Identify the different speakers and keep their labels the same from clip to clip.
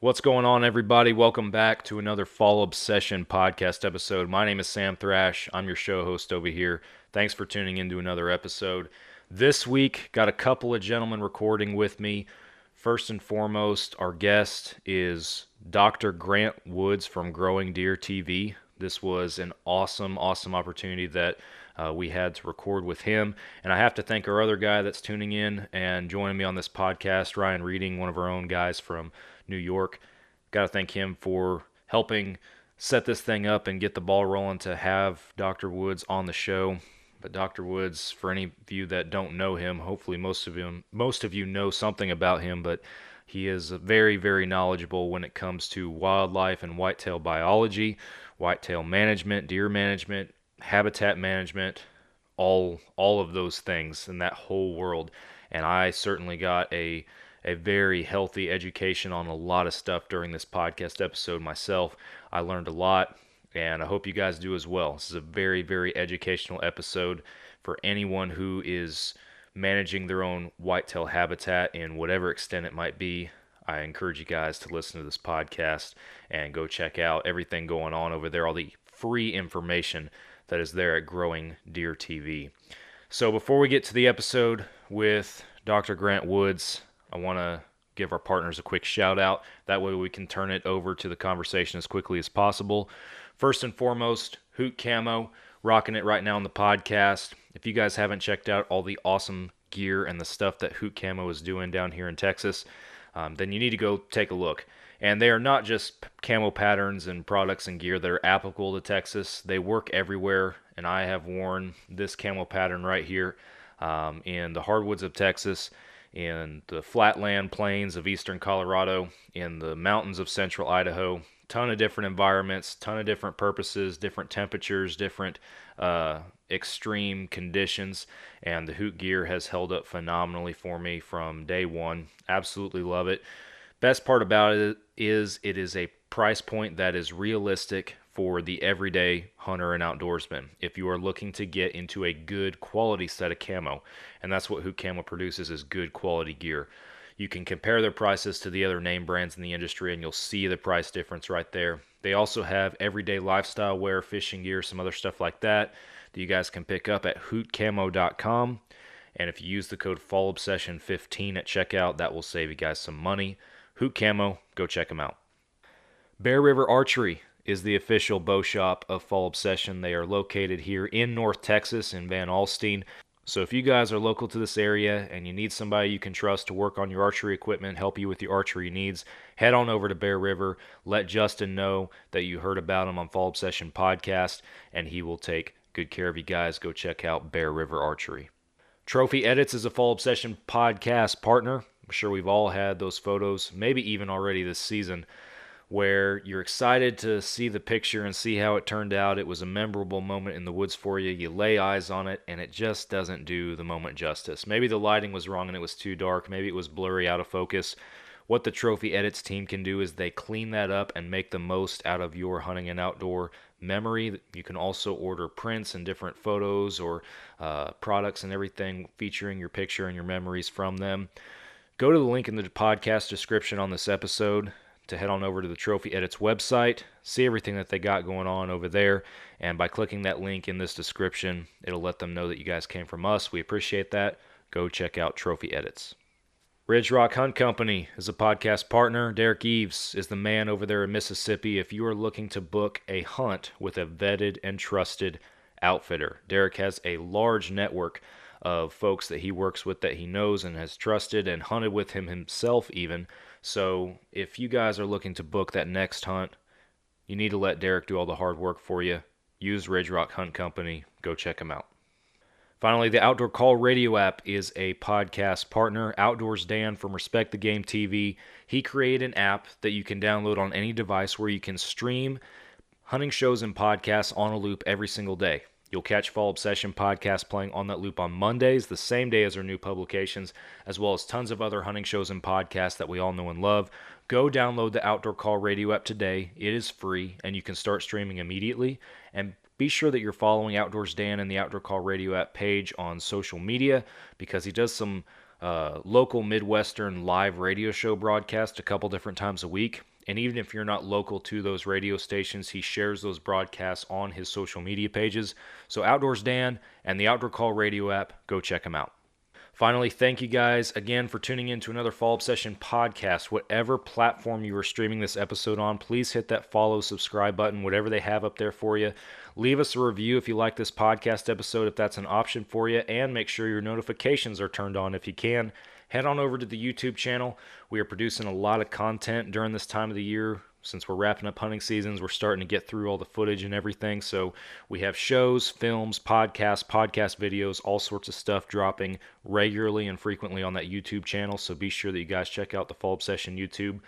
Speaker 1: What's going on, everybody? Welcome back to another Fall Obsession podcast episode. My name is Sam Thrash. I'm your show host over here. Thanks for tuning into another episode. This week, got a couple of gentlemen recording with me. First and foremost, our guest is Dr. Grant Woods from Growing Deer TV. This was an awesome opportunity that we had to record with him. And I have to thank our other guy that's tuning in and joining me on this podcast, Ryan Reading, one of our own guys from New York. Got to thank him for helping set this thing up and get the ball rolling to have Dr. Woods on the show. But Dr. Woods, for any of you that don't know him, hopefully most of you know something about him, but he is very knowledgeable when it comes to wildlife and whitetail biology, whitetail management, deer management, habitat management, all of those things in that whole world. And I certainly got a very healthy education on a lot of stuff during this podcast episode myself. I learned a lot, and I hope you guys do as well. This is a very educational episode for anyone who is managing their own whitetail habitat in whatever extent it might be. I encourage you guys to listen to this podcast and go check out everything going on over there, all the free information that is there at Growing Deer TV. So before we get to the episode with Dr. Grant Woods, I want to give our partners a quick shout out. That way we can turn it over to the conversation as quickly as possible. First and foremost, Hoot Camo, rocking it right now on the podcast. If you guys haven't checked out all the awesome gear and the stuff that Hoot Camo is doing down here in Texas, then you need to go take a look. And they are not just camo patterns and products and gear that are applicable to Texas. They work everywhere, and I have worn this camo pattern right here in the hardwoods of Texas, in the flatland plains of eastern Colorado, in the mountains of central Idaho. Ton of different environments, ton of different purposes, different temperatures, different extreme conditions, and the Hoot gear has held up phenomenally for me from day one. Absolutely love it. Best part about it is a price point that is realistic for the everyday hunter and outdoorsman if you are looking to get into a good quality set of camo. And that's what Hoot Camo produces, is good quality gear. You can compare their prices to the other name brands in the industry and you'll see the price difference right there. They also have everyday lifestyle wear, fishing gear, some other stuff like that you guys can pick up at hootcamo.com. And if you use the code FallObsession15 at checkout, that will save you guys some money. Hoot Camo, go check them out. Bear River Archery is the official bow shop of Fall Obsession. They are located here in North Texas in Van Alstyne. So if you guys are local to this area and you need somebody you can trust to work on your archery equipment, help you with your archery needs, head on over to Bear River. Let Justin know that you heard about him on Fall Obsession Podcast, and he will take good care of you guys. Go check out Bear River Archery. Trophy Edits is a Fall Obsession Podcast partner. I'm sure we've all had those photos, maybe even already this season, where you're excited to see the picture and see how it turned out. It was a memorable moment in the woods for you. You lay eyes on it, and it just doesn't do the moment justice. Maybe the lighting was wrong and it was too dark. Maybe it was blurry, out of focus. What the Trophy Edits team can do is they clean that up and make the most out of your hunting and outdoor memory. You can also order prints and different photos or products and everything featuring your picture and your memories from them. Go to the link in the podcast description on this episode to head on over to the Trophy Edits website, see everything that they got going on over there, and by clicking that link in this description, it'll let them know that you guys came from us. We appreciate that. Go check out Trophy Edits. Ridge Rock Hunt Company is a podcast partner. Derek Eves is the man over there in Mississippi if you are looking to book a hunt with a vetted and trusted outfitter. Derek has a large network of folks that he works with that he knows and has trusted and hunted with him himself even. So if you guys are looking to book that next hunt, you need to let Derek do all the hard work for you. Use Ridge Rock Hunt Company. Go check him out. Finally, the Outdoor Call Radio app is a podcast partner. Outdoors Dan from Respect the Game TV, he created an app that you can download on any device where you can stream hunting shows and podcasts on a loop every single day. You'll catch Fall Obsession podcast playing on that loop on Mondays, the same day as our new publications, as well as tons of other hunting shows and podcasts that we all know and love. Go download the Outdoor Call Radio app today. It is free, and you can start streaming immediately. And be sure that you're following Outdoors Dan and the Outdoor Call Radio app page on social media, because he does some local Midwestern live radio show broadcast a couple different times a week. And even if you're not local to those radio stations, he shares those broadcasts on his social media pages. So Outdoors Dan and the Outdoor Call radio app, go check him out. Finally, thank you guys again for tuning in to another Fall Obsession podcast. Whatever platform you are streaming this episode on, please hit that follow, subscribe button, whatever they have up there for you. Leave us a review if you like this podcast episode, if that's an option for you, and make sure your notifications are turned on if you can. Head on over to the YouTube channel. We are producing a lot of content during this time of the year. Since we're wrapping up hunting seasons, we're starting to get through all the footage and everything. So we have shows, films, podcasts, podcast videos, all sorts of stuff dropping regularly and frequently on that YouTube channel. So be sure that you guys check out the Fall Obsession YouTube.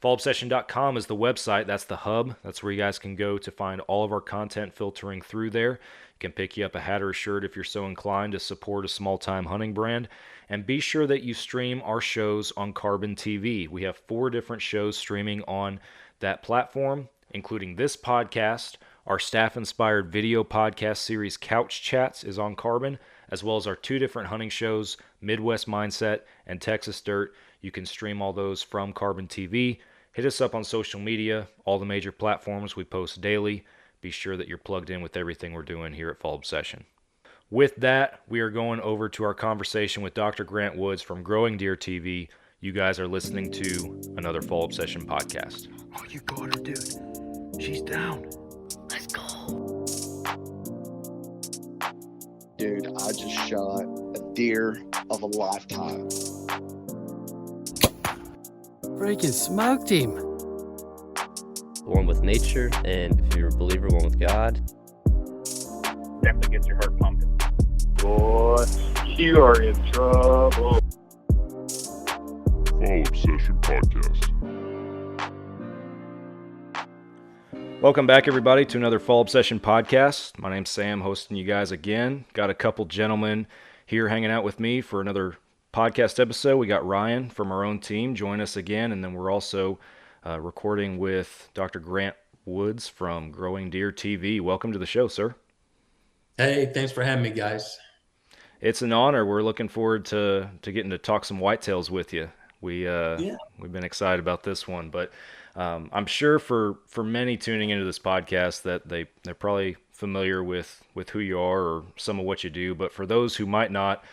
Speaker 1: FallObsession.com is the website. That's the hub. That's where you guys can go to find all of our content filtering through there. You can pick you up a hat or a shirt if you're so inclined to support a small-time hunting brand. And be sure that you stream our shows on Carbon TV. We have 4 different shows streaming on that platform, including this podcast. Our staff-inspired video podcast series Couch Chats is on Carbon, as well as our 2 different hunting shows, Midwest Mindset and Texas Dirt. You can stream all those from Carbon TV. Hit us up on social media, all the major platforms. We post daily. Be sure that you're plugged in with everything we're doing here at Fall Obsession. With that, we are going over to our conversation with Dr. Grant Woods from Growing Deer TV. You guys are listening to another Fall Obsession podcast.
Speaker 2: Oh, you got her, dude. She's down.
Speaker 3: Let's go.
Speaker 4: Dude, I just shot a deer of a lifetime.
Speaker 3: Freaking smoked him.
Speaker 5: One with nature, and if you're a believer, one with God.
Speaker 6: Definitely gets your heart pumping. Boy, you are in trouble.
Speaker 7: Fall Obsession Podcast.
Speaker 1: Welcome back, everybody, to another Fall Obsession podcast. My name's Sam, hosting you guys again. Got a couple gentlemen here hanging out with me for another podcast episode. We got Ryan from our own team join us again, and then we're also recording with Dr. Grant Woods from Growing Deer TV. Welcome to the show, sir.
Speaker 8: Hey, thanks for having me, guys.
Speaker 1: It's an honor. We're looking forward to getting to talk some whitetails with you. We've been excited about this one, but I'm sure for many tuning into this podcast that they're probably familiar with who you are or some of what you do. But for those who might not,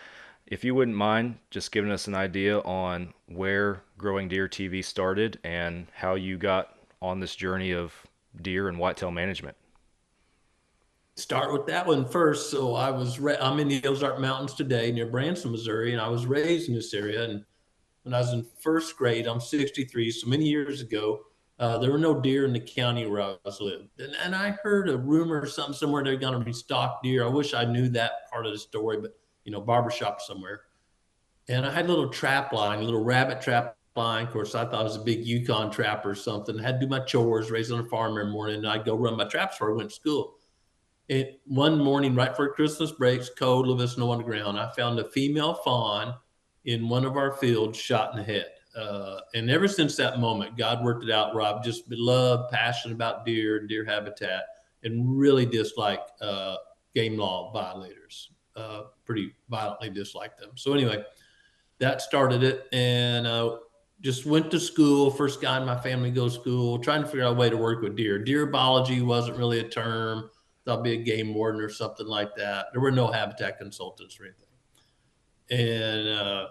Speaker 1: if you wouldn't mind just giving us an idea on where Growing Deer TV started and how you got on this journey of deer and whitetail management.
Speaker 8: Start with that one first. So I'm in the Ozark Mountains today near Branson, Missouri, and I was raised in this area. And when I was in first grade, I'm 63, so many years ago, there were no deer in the county where I was lived. And I heard a rumor or something somewhere they're going to restock deer. I wish I knew that part of the story, but, barbershop somewhere. And I had a little trap line, a little rabbit trap line. Of course, I thought it was a big Yukon trap or something. I had to do my chores, raised on a farm every morning, and I'd go run my traps before I went to school. And one morning, right before Christmas breaks, cold, a little bit of snow on the ground, I found a female fawn in one of our fields shot in the head. And ever since that moment, God worked it out where I've just been loved, passionate about deer habitat, and really dislike game law violators. Pretty violently dislike them. So anyway, that started it, and just went to school. First guy in my family to go to school, trying to figure out a way to work with deer. Deer biology wasn't really a term. Thought I'd be a game warden or something like that. There were no habitat consultants or anything. And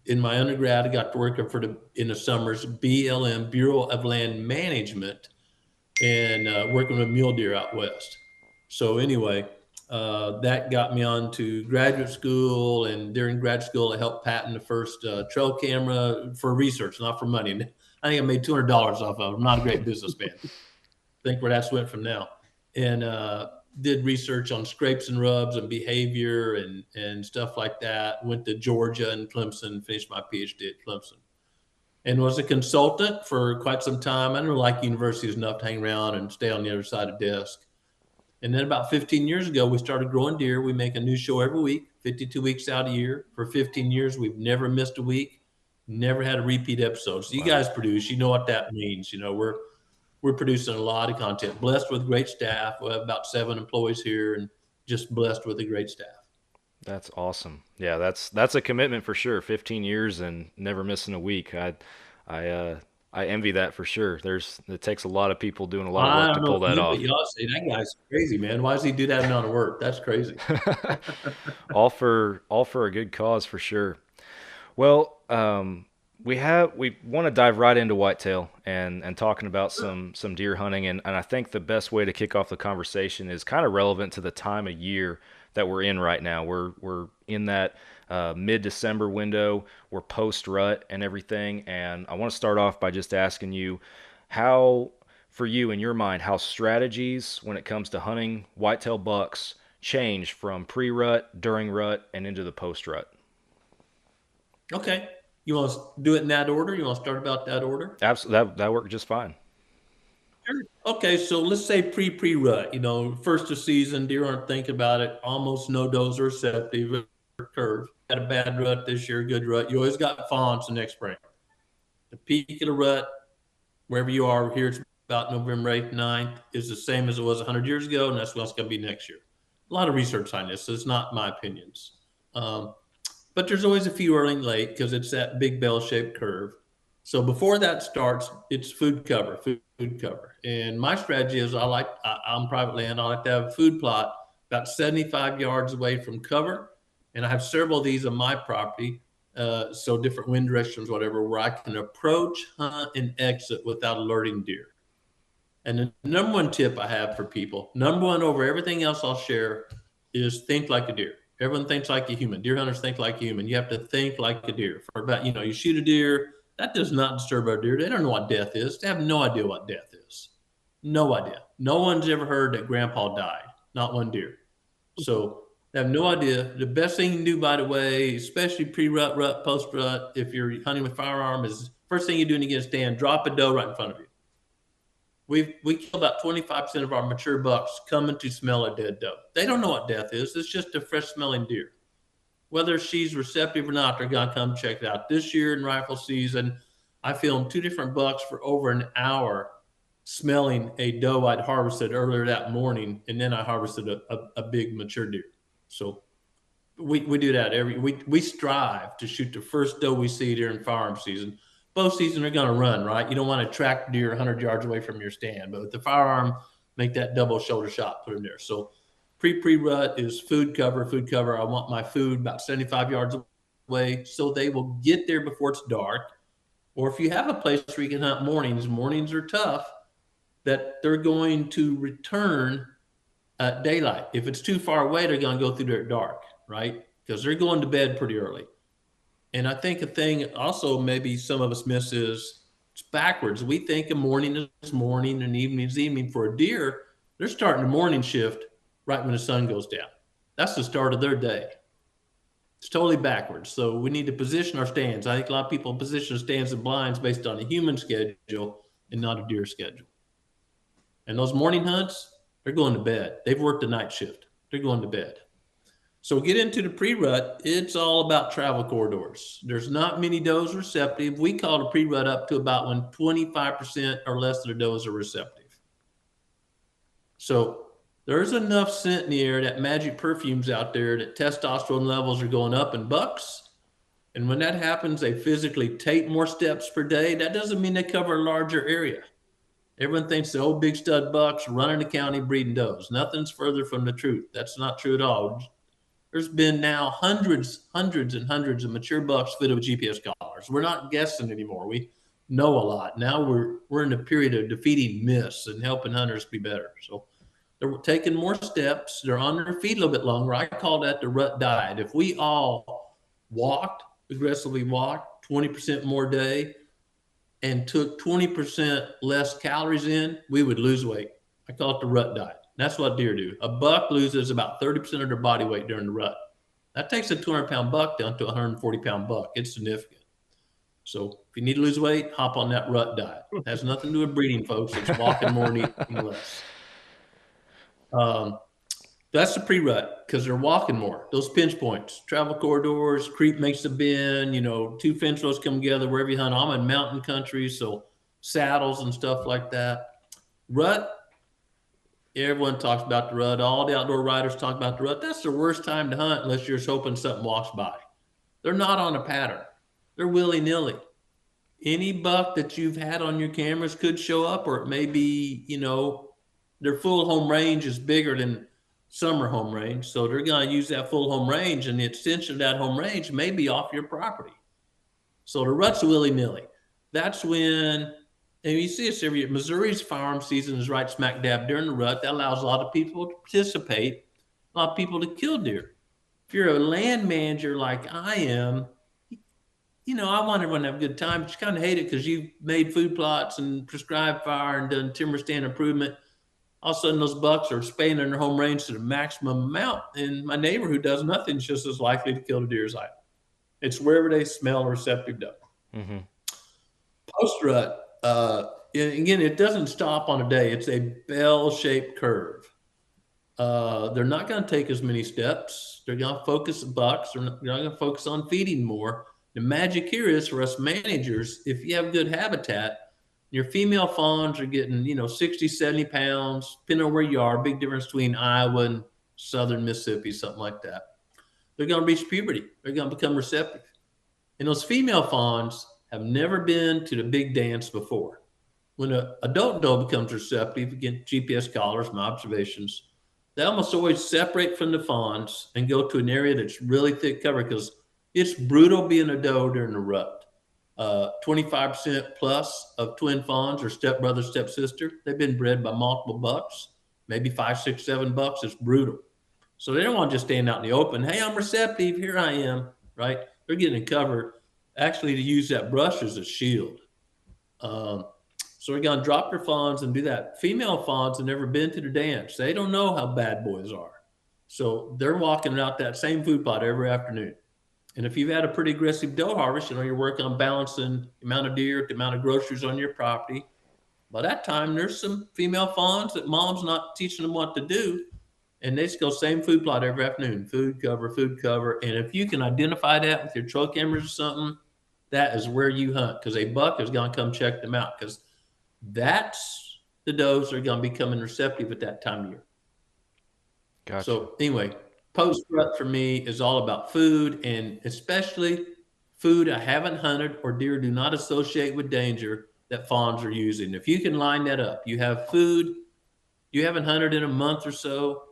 Speaker 8: in my undergrad, I got to work in the summers, BLM, Bureau of Land Management, and working with mule deer out west. So anyway, that got me on to graduate school, and during grad school, I helped patent the first trail camera for research, not for money. And I think I made $200 off of it. I'm not a great businessman. Think where that's went from now. And did research on scrapes and rubs and behavior and stuff like that. Went to Georgia and Clemson, finished my PhD at Clemson. And was a consultant for quite some time. I didn't like universities enough to hang around and stay on the other side of the desk. And then about 15 years ago, we started Growing Deer. We make a new show every week, 52 weeks out a year. For 15 years, we've never missed a week, never had a repeat episode. So you guys produce, you know what that means. We're producing a lot of content, blessed with great staff. We have about 7 employees here and just blessed with a great staff.
Speaker 1: That's awesome. Yeah, that's a commitment for sure. 15 years and never missing a week. I uh I envy that for sure. It takes a lot of people doing a lot of
Speaker 8: I
Speaker 1: work to
Speaker 8: don't know
Speaker 1: pull
Speaker 8: if
Speaker 1: that
Speaker 8: you, but
Speaker 1: off.
Speaker 8: y'all say that guy's crazy, man. Why does he do that amount of work? That's crazy.
Speaker 1: All for a good cause for sure. Well, we want to dive right into whitetail and talking about some deer hunting, and I think the best way to kick off the conversation is kind of relevant to the time of year that we're in right now. We're in that mid-December window. We're post rut and everything, and I want to start off by just asking you how, for you in your mind, how strategies when it comes to hunting whitetail bucks change from pre-rut, during rut, and into the post rut.
Speaker 8: Okay. You want to do it in that order? You want to start about that order?
Speaker 1: Absolutely, that worked just fine.
Speaker 8: Sure. Okay, so let's say pre-rut. First of season, deer aren't thinking about it. Almost no does are receptive. Curve. Had a bad rut this year, good rut. You always got fawns the next spring. The peak of the rut, wherever you are, here it's about November 8th, 9th, is the same as it was 100 years ago, and that's what it's going to be next year. A lot of research on this, so it's not my opinions. Um, but there's always a few early and late because it's that big bell-shaped curve. So before that starts, it's food cover. And my strategy is I'm private land. I like to have a food plot about 75 yards away from cover. And I have several of these on my property. So different wind directions, whatever, where I can approach, hunt, and exit without alerting deer. And the number one tip I have for people, number one over everything else I'll share, is think like a deer. Everyone thinks like a human. Deer hunters think like a human. You have to think like a deer. For about, you shoot a deer, that does not disturb our deer. They don't know what death is. They have no idea what death is. No idea. No one's ever heard that grandpa died. Not one deer. So they have no idea. The best thing you can do, by the way, especially pre-rut, rut, post-rut, if you're hunting with firearm, is first thing you do when you get a stand, drop a doe right in front of you. We kill about 25% of our mature bucks coming to smell a dead doe. They don't know what death is. It's just a fresh smelling deer. Whether she's receptive or not, they're gonna come check it out. This year in rifle season, I filmed two different bucks for over an hour smelling a doe I'd harvested earlier that morning, and then I harvested a big mature deer. So we do that we strive to shoot the first doe we see during firearm season. Bow season are going to run, right? You don't want to track deer 100 yards away from your stand, but with the firearm, make that double shoulder shot, put in there. So pre-rut is food cover. I want my food about 75 yards away, so they will get there before it's dark. Or if you have a place where you can hunt mornings are tough, that they're going to return at daylight. If it's too far away, they're going to go through there at dark, right? Because they're going to bed pretty early. And I think a thing also maybe some of us miss is it's backwards. We think a morning is morning and evening is evening. For a deer, they're starting the morning shift right when the sun goes down. That's the start of their day. It's totally backwards. So we need to position our stands. I think a lot of people position stands and blinds based on a human schedule and not a deer schedule. And those morning hunts, they're going to bed. They've worked the night shift. They're going to bed. So get into the pre-rut. It's all about travel corridors. There's not many does receptive. We call the pre-rut up to about when 25% or less of the does are receptive. So there's enough scent in the air, that magic perfumes out there, that testosterone levels are going up in bucks. And when that happens, they physically take more steps per day. That doesn't mean they cover a larger area. Everyone thinks the old big stud bucks running the county breeding does. Nothing's further from the truth. That's not true at all. There's been now hundreds and hundreds of mature bucks fitted with GPS collars. We're not guessing anymore. We know a lot. Now we're in a period of defeating myths and helping hunters be better. So they're taking more steps. They're on their feet a little bit longer. I call that the rut diet. If we all aggressively walked 20% more day and took 20% less calories in, we would lose weight. I call it the rut diet. That's what deer do. A buck loses about 30% of their body weight during the rut. That takes a 200-pound buck down to a 140-pound buck. It's significant. So if you need to lose weight, hop on that rut diet. It has nothing to do with breeding, folks. It's walking more and eating less. That's the pre-rut because they're walking more. Those pinch points, travel corridors, creep makes a bend, two fence rows come together wherever you hunt. I'm in mountain country, so saddles and stuff like that. Rut, Everyone talks about the rut. All the outdoor writers talk about the rut. That's the worst time to hunt unless you're just hoping something walks by. They're not on a pattern. They're willy-nilly. Any buck that you've had on your cameras could show up, or it may be, their full home range is bigger than summer home range. So they're going to use that full home range, and the extension of that home range may be off your property. So the rut's willy-nilly. That's when, and you see this every year, Missouri's firearm season is right smack dab during the rut. That allows a lot of people to participate, a lot of people to kill deer. If you're a land manager like I am, I want everyone to have a good time, but you kind of hate it because you've made food plots and prescribed fire and done timber stand improvement. All of a sudden, those bucks are spaying in their home range to the maximum amount. And my neighbor who does nothing is just as likely to kill the deer as I am. It's wherever they smell a receptive doe.
Speaker 1: Mm-hmm.
Speaker 8: Post-rut, again, it doesn't stop on a day. It's a bell-shaped curve. They're not going to take as many steps. They're going to focus bucks. They're not going to focus on feeding more. The magic here is for us managers, if you have good habitat, your female fawns are getting, 60, 70 pounds, depending on where you are, big difference between Iowa and southern Mississippi, something like that. They're going to reach puberty. They're going to become receptive. And those female fawns have never been to the big dance before. When an adult doe becomes receptive, again, GPS collars, my observations, they almost always separate from the fawns and go to an area that's really thick cover because it's brutal being a doe during the rut. 25% plus of twin fawns or stepbrother, stepsister, they've been bred by multiple bucks, maybe 5, 6, 7 bucks. It's brutal. So they don't want to just stand out in the open. Hey, I'm receptive. Here I am, right? They're getting covered actually to use that brush as a shield. So we're going to drop their fawns and do that. Female fawns have never been to the dance. They don't know how bad boys are. So they're walking out that same food plot every afternoon. And if you've had a pretty aggressive doe harvest, you're working on balancing the amount of deer, the amount of groceries on your property. By that time, there's some female fawns that mom's not teaching them what to do. And they just go same food plot every afternoon, food cover, food cover. And if you can identify that with your trail cameras or something, that is where you hunt because a buck is going to come check them out because that's the does that are going to be becoming receptive at that time of year.
Speaker 1: Gotcha.
Speaker 8: So anyway, post-rut for me is all about food and especially food I haven't hunted or deer do not associate with danger that fawns are using. If you can line that up, you have food you haven't hunted in a month or so,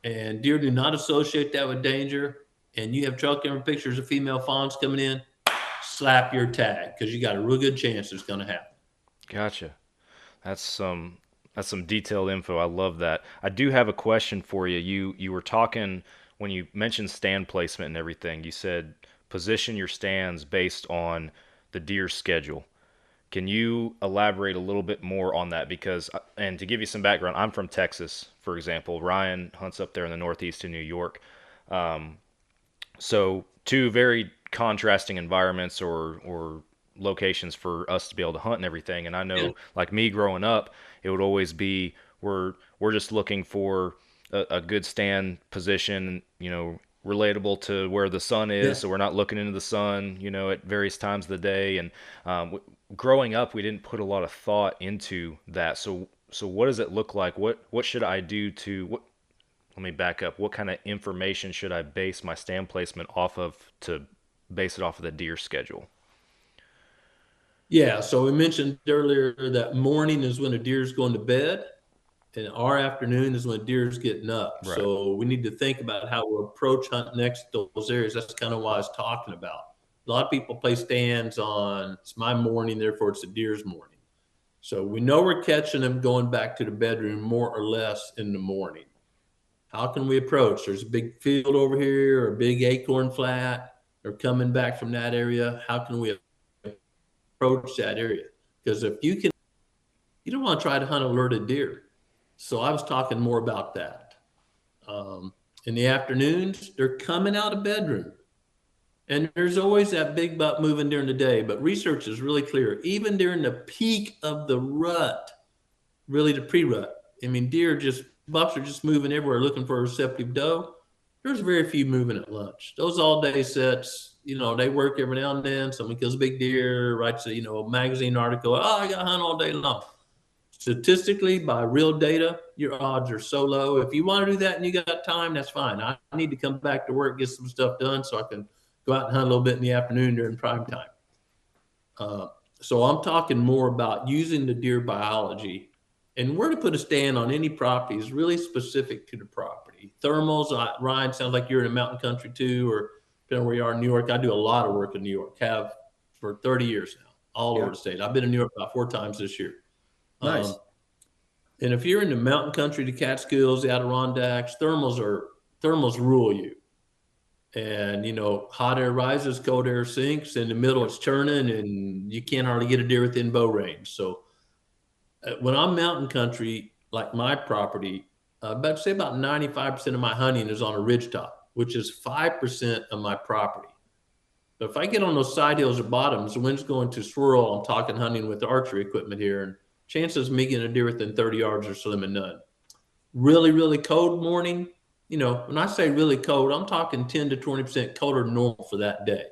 Speaker 8: and deer do not associate that with danger, and you have trail camera pictures of female fawns coming in, slap your tag because you got a real good chance it's going to happen.
Speaker 1: Gotcha. That's some detailed info. I love that. I do have a question for you. You were talking when you mentioned stand placement and everything. You said position your stands based on the deer schedule. Can you elaborate a little bit more on that? Because, and to give you some background, I'm from Texas, for example. Ryan hunts up there in the northeast of New York. So two very contrasting environments or locations for us to be able to hunt and everything. And I know, like me growing up, it would always be we're just looking for a good stand position, relatable to where the sun is, so we're not looking into the sun, at various times of the day. And growing up, we didn't put a lot of thought into that. So what does it look like? What should I do let me back up. What kind of information should I base my stand placement off of to base it off of the deer schedule?
Speaker 8: Yeah, so we mentioned earlier that morning is when a deer's going to bed, and our afternoon is when deer's getting up.
Speaker 1: Right.
Speaker 8: So we need to think about how we'll approach hunting next to those areas. That's kind of what I was talking about. A lot of people place stands on, it's my morning, therefore it's the deer's morning. So we know we're catching them going back to the bedroom more or less in the morning. How can we approach? There's a big field over here or a big acorn flat. They're coming back from that area. How can we approach that area? Because if you don't want to try to hunt alerted deer. So I was talking more about that. In the afternoons, they're coming out of bedroom. And there's always that big buck moving during the day, but research is really clear. Even during the peak of the rut, really the pre-rut, bucks are just moving everywhere looking for a receptive doe. There's very few moving at lunch. Those all-day sets, they work every now and then. Someone kills a big deer, writes a magazine article. Oh, I got to hunt all day long. statistically, by real data, your odds are so low. If you want to do that and you got time, that's fine. I need to come back to work, get some stuff done so I can go out and hunt a little bit in the afternoon during prime time. So I'm talking more about using the deer biology and where to put a stand on any property is really specific to the property. Thermals, Ryan, sounds like you're in a mountain country too, or depending on where you are in New York. I do a lot of work in New York, have for 30 years now, all over the state. I've been in New York about 4 times this year.
Speaker 3: Nice.
Speaker 8: And if you're in the mountain country, the Catskills, the Adirondacks, thermals rule you. And hot air rises, cold air sinks. In the middle, it's churning, and you can't hardly get a deer within bow range. So when I'm mountain country, like my property, about 95% of my hunting is on a ridge top, which is 5% of my property. But if I get on those side hills or bottoms, the wind's going to swirl. I'm talking hunting with the archery equipment here, and chances of me getting a deer within 30 yards are slim and none. Really, really cold morning. When I say really cold, I'm talking 10 to 20% colder than normal for that day.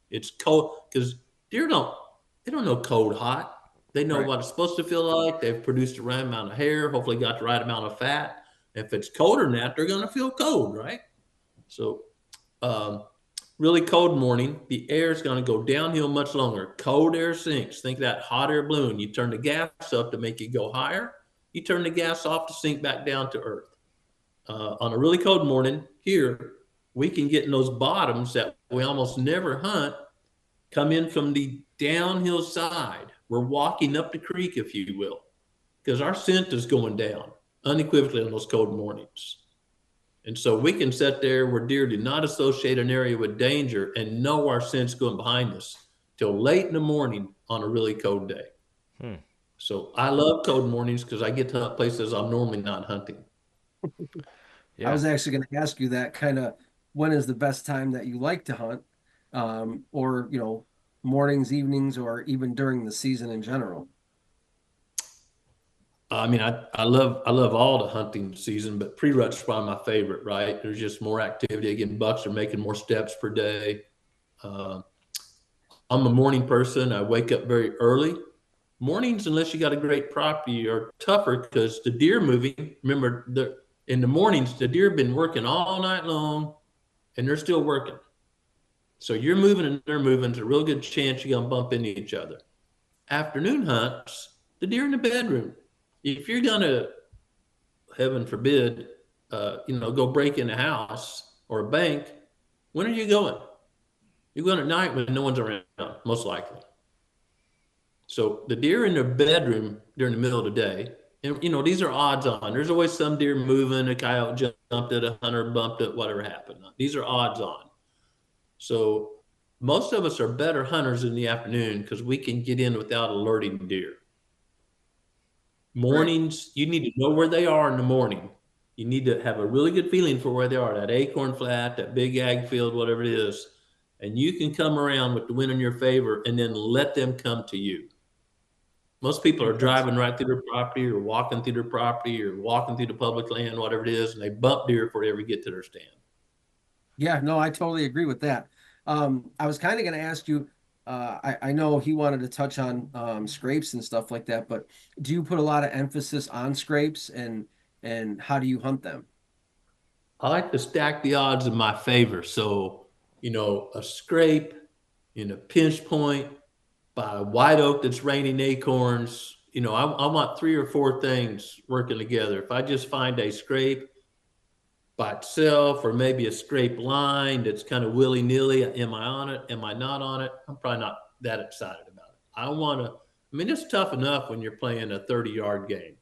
Speaker 8: It's cold because deer they don't know cold, hot. They know what it's supposed to feel like. They've produced the right amount of hair, hopefully got the right amount of fat. If it's colder than that, they're going to feel cold, right? So, really cold morning, the air is going to go downhill much longer. Cold air sinks. Think that hot air balloon. You turn the gas up to make it go higher. You turn the gas off to sink back down to earth. On a really cold morning here, we can get in those bottoms that we almost never hunt, come in from the downhill side. We're walking up the creek, if you will, because our scent is going down unequivocally on those cold mornings. And so we can sit there where deer do not associate an area with danger and know our scent's going behind us till late in the morning on a really cold day. So I love cold mornings because I get to hunt places I'm normally not hunting.
Speaker 3: I was actually going to ask you that kind of when is the best time that you like to hunt, or mornings, evenings, or even during the season in general.
Speaker 8: I mean, I love all the hunting season, but pre-rut's probably my favorite, right? There's just more activity. Again, bucks are making more steps per day. I'm a morning person. I wake up very early. Mornings, unless you got a great property, are tougher because the deer moving. Remember, in the mornings, the deer have been working all night long, and they're still working. So you're moving and they're moving. There's a real good chance you're going to bump into each other. Afternoon hunts, the deer in the bedroom. If you're going to, heaven forbid, go break in a house or a bank, when are you going? You're going at night when no one's around, most likely. So the deer in their bedroom during the middle of the day, and these are odds on. There's always some deer moving, a coyote jumped it, a hunter bumped it, whatever happened. These are odds on. So most of us are better hunters in the afternoon because we can get in without alerting deer. Mornings, you need to know where they are in the morning. You need to have a really good feeling for where they are, that acorn flat, that big ag field, whatever it is. And you can come around with the wind in your favor and then let them come to you. Most people are driving right through their property or walking through their property or walking through the public land, whatever it is, and they bump deer before they ever get to their stand.
Speaker 3: Yeah, no, I totally agree with that. I was kind of going to ask you, I know he wanted to touch on scrapes and stuff like that, but do you put a lot of emphasis on scrapes and how do you hunt them?
Speaker 8: I like to stack the odds in my favor. So, a scrape in a pinch point by a white oak that's raining acorns, I want 3 or 4 things working together. If I just find a scrape by itself or maybe a scrape line that's kind of willy-nilly, am I on it? Am I not on it? I'm probably not that excited about it. It's tough enough when you're playing a 30-yard game.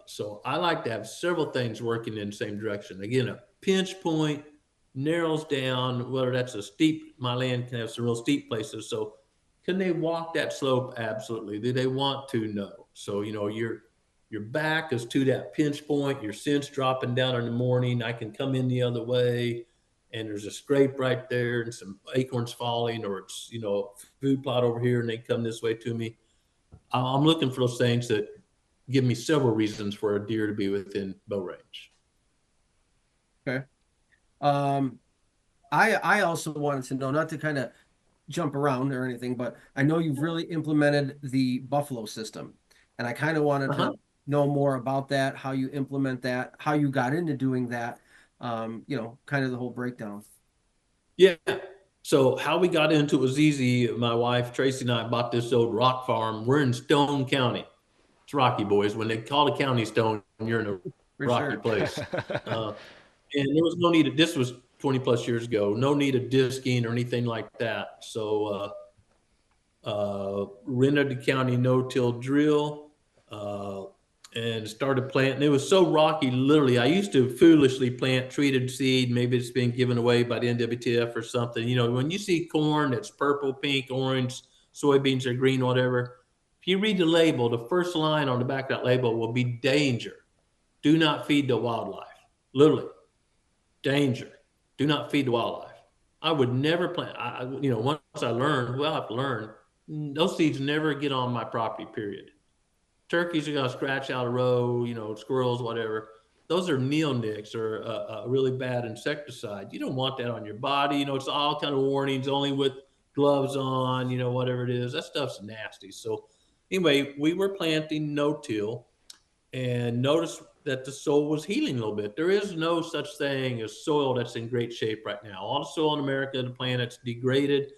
Speaker 8: So I like to have several things working in the same direction. Again, a pinch point narrows down, whether that's my land can have some real steep places. So can they walk that slope? Absolutely. Do they want to? No. So, your back is to that pinch point, your scent's dropping down in the morning. I can come in the other way and there's a scrape right there and some acorns falling, or it's, food plot over here and they come this way to me. I'm looking for those things that give me several reasons for a deer to be within bow range.
Speaker 3: Okay. I also wanted to know, not to kind of jump around or anything, but I know you've really implemented the buffalo system. And I kind of wanted
Speaker 8: Uh-huh.
Speaker 3: to know more about that, how you implement that, how you got into doing that, kind of the whole breakdown.
Speaker 8: Yeah. So how we got into it was easy. My wife Tracy and I bought this old rock farm. We're in Stone County. It's Rocky, boys. When they call the county Stone, you're in a
Speaker 3: For
Speaker 8: rocky
Speaker 3: sure.
Speaker 8: place. Uh, and there was no need of, this was 20 plus years ago, no need of disking or anything like that. So rented the county no-till drill, uh, and started planting. It was so rocky, literally. I used to foolishly plant treated seed. Maybe it's been given away by the NWTF or something. You know, when you see corn that's purple, pink, orange, soybeans are green, whatever. If you read the label, the first line on the back of that label will be danger. Do not feed the wildlife. Literally, danger. Do not feed the wildlife. I would never plant. Once I learned, well, I've learned those seeds never get on my property. Period. Turkeys are gonna scratch out a row. Squirrels, whatever. Those are neonics or a really bad insecticide. You don't want that on your body. It's all kind of warnings, only with gloves on. Whatever it is, that stuff's nasty. So anyway, we were planting no-till and noticed that the soil was healing a little bit. There is no such thing as soil that's in great shape right now. All the soil in America, the planet's degraded.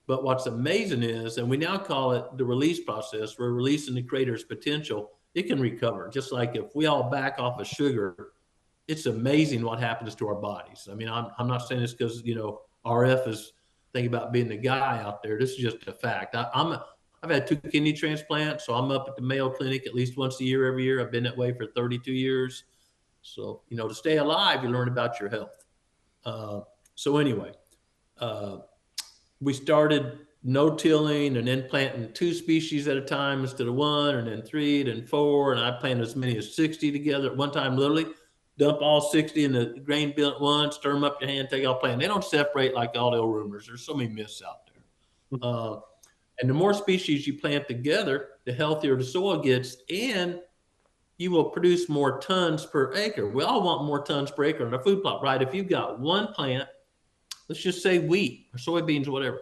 Speaker 8: But what's amazing is, and we now call it the release process, we're releasing the creator's potential. It can recover. Just like if we all back off of sugar, it's amazing what happens to our bodies. I mean, I'm not saying this because, RF is thinking about being the guy out there. This is just a fact. I've had 2 kidney transplants, so I'm up at the Mayo Clinic at least once a year, every year. I've been that way for 32 years. So, to stay alive, you learn about your health. So anyway, uh, we started no-tilling and then planting 2 species at a time instead of 1, and then 3, then 4, and I planted as many as 60 together at one time. Literally, dump all 60 in the grain bin at once, stir them up your hand, take out plant. They don't separate like all the old rumors. There's so many myths out there. And the more species you plant together, the healthier the soil gets, and you will produce more tons per acre. We all want more tons per acre in our food plot, right? If you've got one plant, let's just say wheat or soybeans or whatever,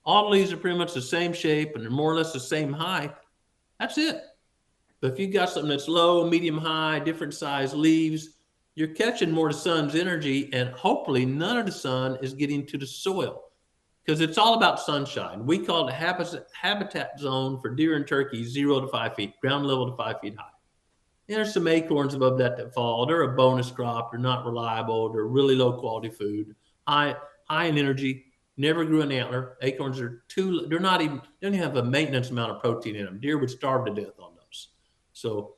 Speaker 8: all the leaves are pretty much the same shape and they're more or less the same height. That's it. But if you've got something that's low, medium, high, different size leaves, you're catching more of the sun's energy, and hopefully none of the sun is getting to the soil, because it's all about sunshine. We call it a habitat zone for deer and turkeys, 0 to 5 feet, ground level to 5 feet high. And there's some acorns above that fall. They're a bonus crop. They're not reliable. They're really low quality food, high in energy. Never grew an antler. Acorns are they don't even have a maintenance amount of protein in them. Deer would starve to death on those. So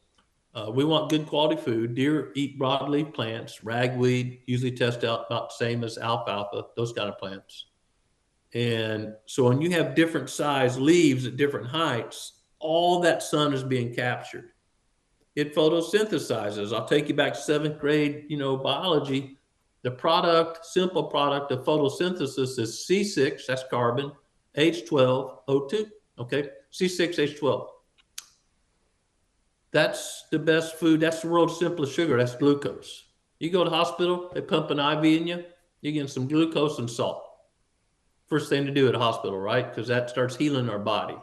Speaker 8: we want good quality food. Deer eat broadleaf plants, ragweed, usually test out about the same as alfalfa, those kind of plants. And so when you have different size leaves at different heights, all that sun is being captured. It photosynthesizes. I'll take you back to 7th grade, biology. The simple product of photosynthesis is C6, that's carbon, H12, O2, okay? C6H12. That's the best food. That's the world's simplest sugar. That's glucose. You go to the hospital, they pump an IV in you, you're getting some glucose and salt. First thing to do at a hospital, right? Because that starts healing our body.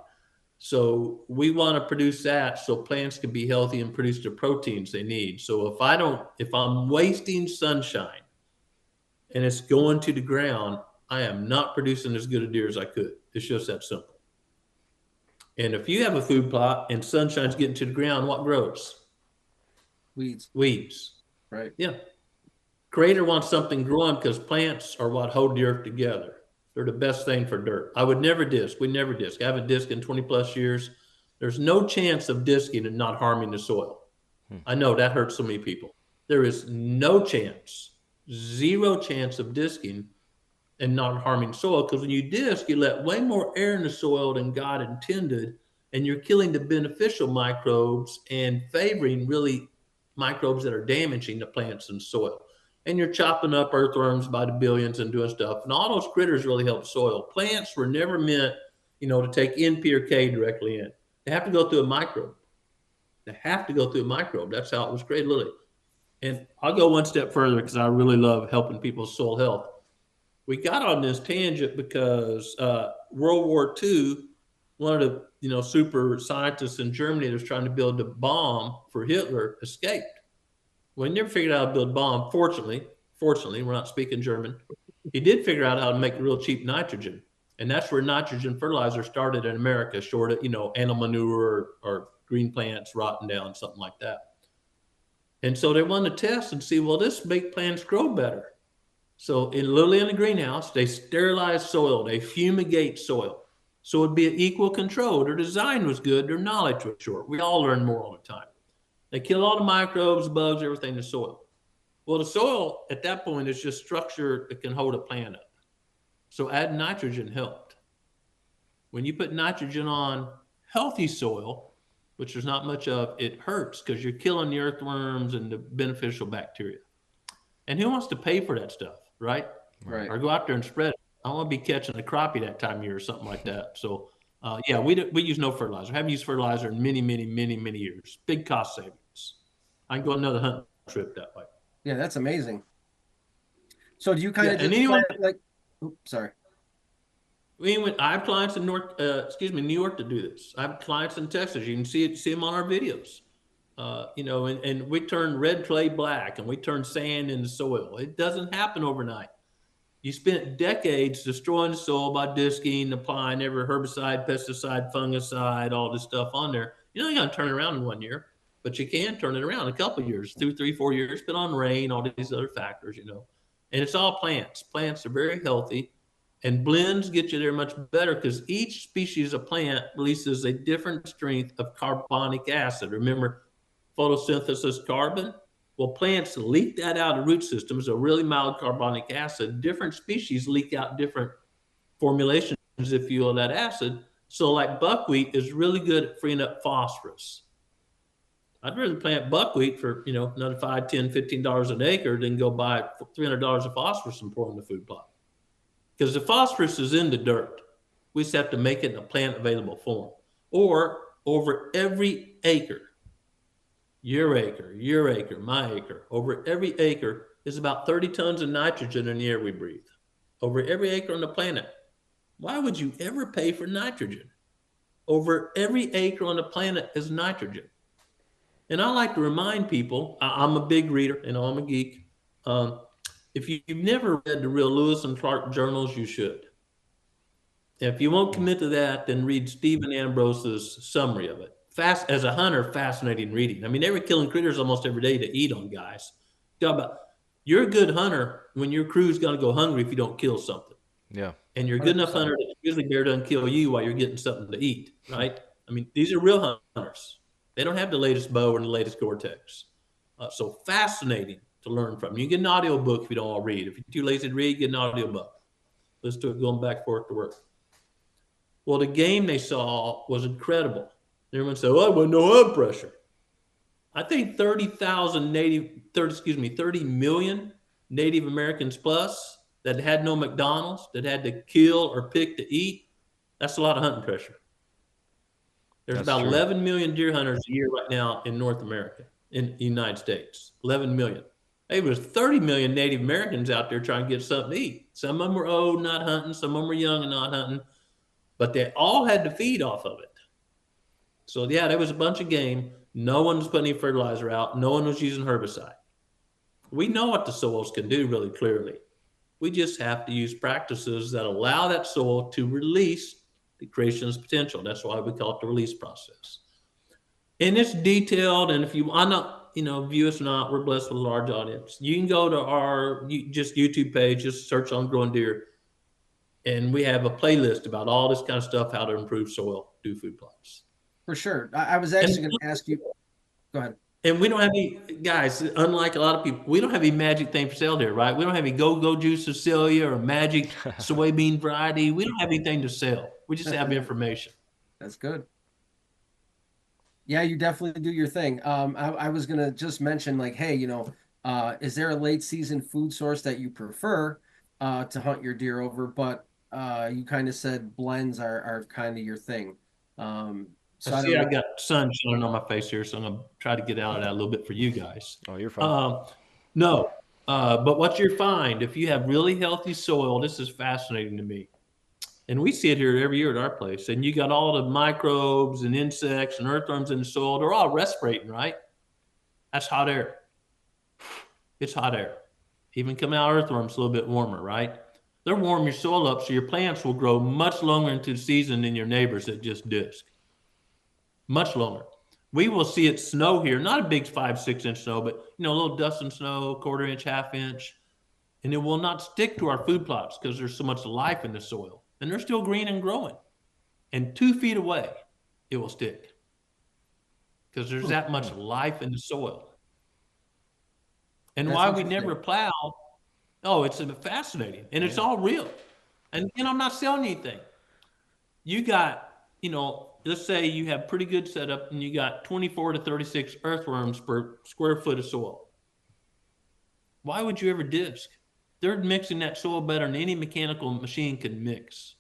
Speaker 8: So we want to produce that so plants can be healthy and produce the proteins they need. So if I'm wasting sunshine and it's going to the ground, I am not producing as good a deer as I could. It's just that simple. And if you have a food plot and sunshine's getting to the ground, what grows?
Speaker 3: Weeds.
Speaker 8: Weeds.
Speaker 3: Right.
Speaker 8: Yeah. Creator wants something growing because plants are what hold the earth together. They're the best thing for dirt. I would never disc. We never disc. I haven't disked in 20 plus years. There's no chance of disking and not harming the soil. I know that hurts so many people. There is no chance, 0 chance of disking and not harming soil, because when you disc, you let way more air in the soil than God intended, and you're killing the beneficial microbes and favoring really microbes that are damaging the plants and soil. And you're chopping up earthworms by the billions and doing stuff. And all those critters really help soil. Plants were never meant, to take NP or K directly in. They have to go through a microbe. That's how it was created, literally. And I'll go one step further because I really love helping people's soil health. We got on this tangent because World War II, one of the super scientists in Germany that was trying to build a bomb for Hitler escaped. Well, he never figured out how to build a bomb. Fortunately, we're not speaking German. He did figure out how to make real cheap nitrogen, and that's where nitrogen fertilizer started in America, short of animal manure or green plants rotting down, something like that. And so they wanted to test and see, well, this make plants grow better. So literally in the greenhouse, they sterilize soil, they fumigate soil. So it'd be an equal control. Their design was good, their knowledge was short. We all learn more all the time. They kill all the microbes, bugs, everything in the soil. Well, the soil at that point is just structure that can hold a plant up. So adding nitrogen helped. When you put nitrogen on healthy soil, which there's not much of, it hurts because you're killing the earthworms and the beneficial bacteria. And who wants to pay for that stuff, right?
Speaker 3: Right.
Speaker 8: Or go out there and spread it. I want to be catching a crappie that time of year or something like that. So, yeah, we use no fertilizer. I haven't used fertilizer in many, many, many, many years. Big cost savings. I can go another hunting trip that way.
Speaker 3: Yeah, that's amazing. So do you kind of
Speaker 8: and
Speaker 3: just
Speaker 8: anyone,
Speaker 3: plant, like, oops, sorry.
Speaker 8: I have clients in New York to do this. I have clients in Texas. You can see them on our videos. And we turn red clay black and we turn sand into soil. It doesn't happen overnight. You spent decades destroying the soil by disking, applying every herbicide, pesticide, fungicide, all this stuff on there. You're not going to turn it around in 1 year, but you can turn it around in a couple of years, 2, 3, 4 years, depending on rain, all these other factors, And it's all plants. Plants are very healthy, and blends get you there much better because each species of plant releases a different strength of carbonic acid. Remember, photosynthesis carbon? Well, plants leak that out of root systems, a really mild carbonic acid. Different species leak out different formulations, if you will, of that acid. So like buckwheat is really good at freeing up phosphorus. I'd rather plant buckwheat for, another $5, $10, $15 an acre than go buy $300 of phosphorus and pour in the food plot. Because the phosphorus is in the dirt. We just have to make it in a plant available form. Or over every acre, your acre, my acre, over every acre is about 30 tons of nitrogen in the air we breathe. Over every acre on the planet. Why would you ever pay for nitrogen? Over every acre on the planet is nitrogen. And I like to remind people, I'm a big reader, I'm a geek. If you've never read the real Lewis and Clark journals, you should. If you won't commit to that, then read Stephen Ambrose's summary of it. As a hunter, fascinating reading. I mean, they were killing critters almost every day to eat on, guys. You're a good hunter when your crew's going to go hungry if you don't kill something.
Speaker 1: Yeah.
Speaker 8: And you're a good enough hunter that grizzly bear doesn't kill you while you're getting something to eat, right? I mean, these are real hunters. They don't have the latest bow and the latest Gore-Tex. So fascinating to learn from. You can get an audio book if you don't all read. If you're too lazy to read, get an audio book. Listen to it going back and forth to work. Well, the game they saw was incredible. Everyone said, "Oh, well, no blood pressure." I think 30 million Native Americans plus that had no McDonald's, that had to kill or pick to eat. That's a lot of hunting pressure. There's about 11 million deer hunters a year right now in North America, in the United States. 11 million. There was 30 million Native Americans out there trying to get something to eat. Some of them were old, not hunting. Some of them were young and not hunting. But they all had to feed off of it. So, yeah, there was a bunch of game. No one was putting any fertilizer out. No one was using herbicide. We know what the soils can do really clearly. We just have to use practices that allow that soil to release the creation's potential. That's why we call it the release process. And it's detailed. And if you want to, view us or not, we're blessed with a large audience. You can go to our just YouTube page, just search on Growing Deer. And we have a playlist about all this kind of stuff, how to improve soil, do food plots.
Speaker 3: For sure. I was actually going to ask you. Go ahead.
Speaker 8: And we don't have any, guys, unlike a lot of people, we don't have any magic thing for sale there, right? We don't have any go-go juice to sell you or magic soybean variety. We don't have anything to sell. We just have information.
Speaker 3: That's good. Yeah, you definitely do your thing. I was going to just mention, like, hey, is there a late season food source that you prefer to hunt your deer over? But you kind of said blends are kind of your thing.
Speaker 8: So I got sun shining on my face here, so I'm going to try to get out of that a little bit for you guys.
Speaker 1: Oh, you're fine.
Speaker 8: No, but what you find, if you have really healthy soil, this is fascinating to me. And we see it here every year at our place. And you got all the microbes and insects and earthworms in the soil. They're all respirating, right? That's hot air. It's hot air. Even coming out of earthworms a little bit warmer, right? They're warm your soil up so your plants will grow much longer into the season than your neighbors that just disc. Much longer. We will see it snow here, not a big 5-6 inch snow, but a little dust and snow, quarter inch, half inch, and it will not stick to our food plots because there's so much life in the soil, and they're still green and growing. And 2 feet away, it will stick because there's that much life in the soil. And
Speaker 3: That's
Speaker 8: why we
Speaker 3: interesting.
Speaker 8: never plow? Oh, it's fascinating, and it's all real. And I'm not selling anything. You got, let's say you have pretty good setup and you got 24 to 36 earthworms per square foot of soil. Why would you ever disc? They're mixing that soil better than any mechanical machine can mix.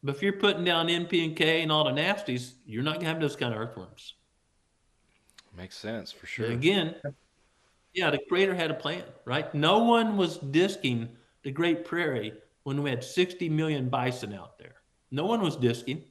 Speaker 8: But if you're putting down NP and K and all the nasties, you're not gonna have those kind of earthworms.
Speaker 1: Makes sense for sure.
Speaker 8: And again, yeah, the creator had a plan, right? No one was disking the Great Prairie when we had 60 million bison out there. No one was disking.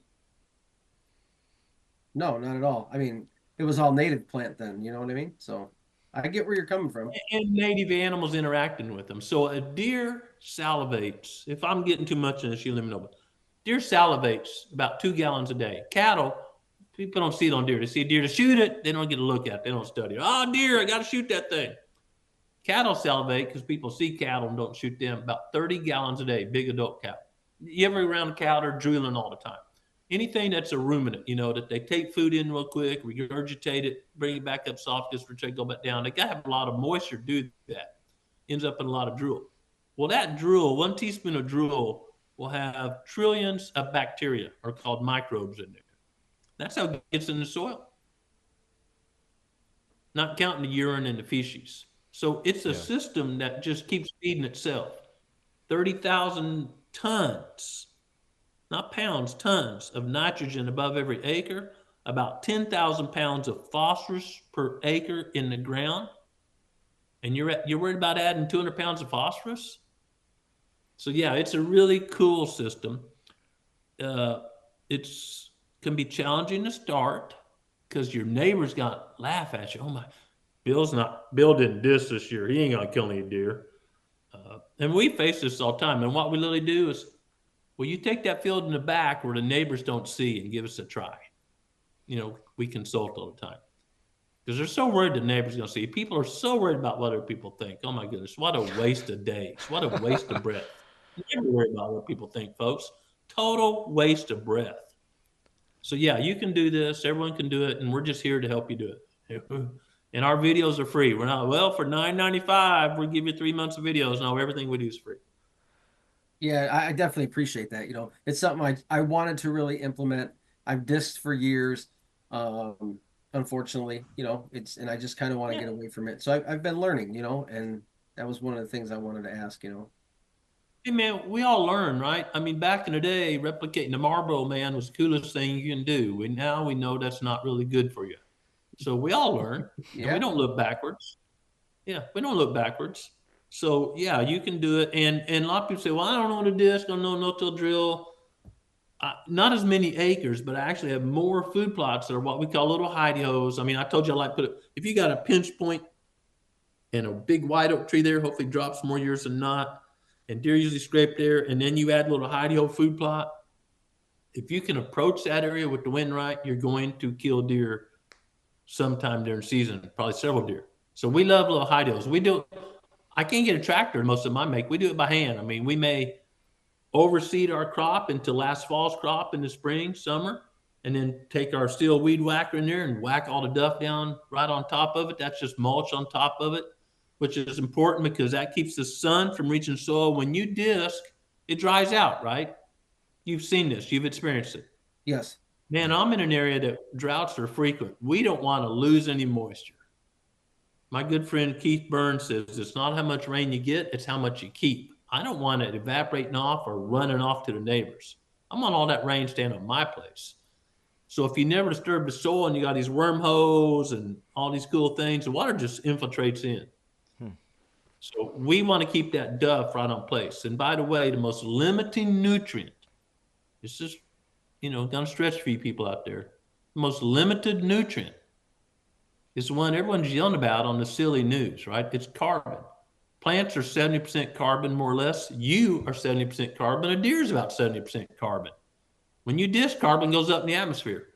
Speaker 3: No, not at all. I mean, it was all native plant then, you know what I mean? So I get where you're coming from.
Speaker 8: And native animals interacting with them. So a deer salivates. If I'm getting too much in this, you let me know. But deer salivates about 2 gallons a day. Cattle, people don't see it on deer. They see a deer to shoot it. They don't get a look at it. They don't study it. Oh, deer, I got to shoot that thing. Cattle salivate because people see cattle and don't shoot them. About 30 gallons a day, big adult cattle. You ever around a cow, they're drooling all the time. Anything that's a ruminant, that they take food in real quick, regurgitate it, bring it back up soft, just for go back down. They got to have a lot of moisture to do that. Ends up in a lot of drool. Well, that drool, 1 teaspoon of drool will have trillions of bacteria, or called microbes, in there. That's how it gets in the soil. Not counting the urine and the feces. So it's a system that just keeps feeding itself. 30,000 tons, not pounds, tons of nitrogen above every acre, about 10,000 pounds of phosphorus per acre in the ground. And you're worried about adding 200 pounds of phosphorus? So yeah, it's a really cool system. It's can be challenging to start because your neighbors got laugh at you. Oh my, Bill didn't diss this year. He ain't gonna kill any deer. And we face this all the time. And what we literally do is, well, you take that field in the back where the neighbors don't see and give us a try. We consult all the time because they're so worried the neighbors gonna see. People are so worried about what other people think. Oh my goodness, what a waste of days. What a waste of breath. Never worry about what people think, folks. Total waste of breath. So yeah, you can do this. Everyone can do it, and we're just here to help you do it. And our videos are free. We're not, for $9.95, we'll give you 3 months of videos. No, everything we do is free.
Speaker 3: Yeah, I definitely appreciate that. It's something I wanted to really implement. I've disked for years. Unfortunately, and I just kind of want to get away from it. So I've been learning, and that was one of the things I wanted to ask,
Speaker 8: Hey man, we all learn, right? I mean, back in the day, replicating the Marlboro Man was the coolest thing you can do. Now we know that's not really good for you. So we all learn, and we don't look backwards. Yeah, we don't look backwards. So yeah, you can do it. And a lot of people say, well, I don't know what a disc, I don't know no-till drill. Not as many acres, but I actually have more food plots that are what we call little hidey holes. I mean, I told you I like put it, if you got a pinch point and a big white oak tree there, hopefully drops more years than not. And deer usually scrape there, and then you add a little hidey hole food plot. If you can approach that area with the wind right, you're going to kill deer sometime during season, probably several deer. So we love little hidey holes. We do. I can't get a tractor most of my make. We do it by hand. I mean, we may overseed our crop into last fall's crop in the spring, summer, and then take our steel weed whacker in there and whack all the duff down right on top of it. That's just mulch on top of it, which is important because that keeps the sun from reaching soil. When you disc, it dries out, right? You've seen this. You've experienced it.
Speaker 3: Yes.
Speaker 8: Man, I'm in an area that droughts are frequent. We don't want to lose any moisture. My good friend Keith Burns says it's not how much rain you get, it's how much you keep. I don't want it evaporating off or running off to the neighbors. I want all that rain staying on my place. So if you never disturb the soil and you got these wormholes and all these cool things, the water just infiltrates in. So we want to keep that duff right on place. And by the way, the most limiting nutrient, this is, gonna stretch for you people out there. The most limited nutrient is the one everyone's yelling about on the silly news, right? It's carbon. Plants are 70% carbon, more or less. You are 70% carbon. A deer is about 70% carbon. When you disc, carbon goes up in the atmosphere.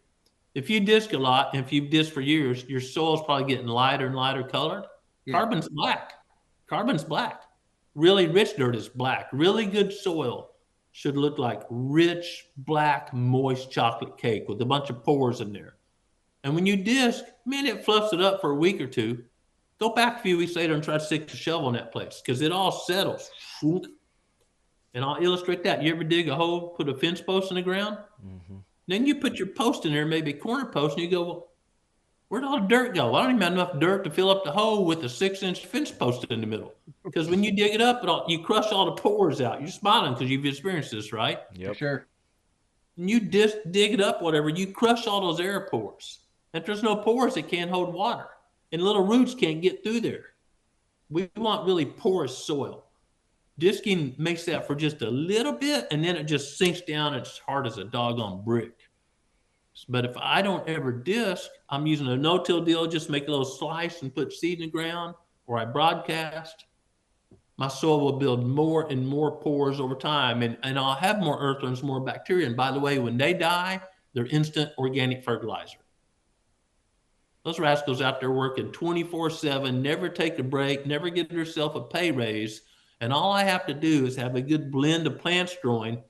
Speaker 8: If you disc a lot, and if you've disc for years, your soil's probably getting lighter and lighter colored.
Speaker 3: Yeah.
Speaker 8: Carbon's black. Carbon's black. Really rich dirt is black. Really good soil should look like rich, black, moist chocolate cake with a bunch of pores in there. And when you disc, man, it fluffs it up for a week or two. Go back a few weeks later and try to stick a shovel in that place because it all settles. And I'll illustrate that. You ever dig a hole, put a fence post in the ground?
Speaker 1: Mm-hmm.
Speaker 8: Then you put your post in there, maybe a corner post, and you go, well, where'd all the dirt go? I don't even have enough dirt to fill up the hole with a 6-inch fence post in the middle. Because when you dig it up, you crush all the pores out. You're smiling because you've experienced this, right?
Speaker 1: Yep.
Speaker 3: For sure.
Speaker 8: And you dig it up, whatever, you crush all those air pores. If there's no pores, it can't hold water. And little roots can't get through there. We want really porous soil. Disking makes that for just a little bit, and then it just sinks down as hard as a doggone brick. But if I don't ever disc, I'm using a no-till deal, just make a little slice and put seed in the ground, or I broadcast, my soil will build more and more pores over time, and I'll have more earthworms, more bacteria. And by the way, when they die, they're instant organic fertilizer. Those rascals out there working 24/7, never take a break, never get herself a pay raise. And all I have to do is have a good blend of plants growing.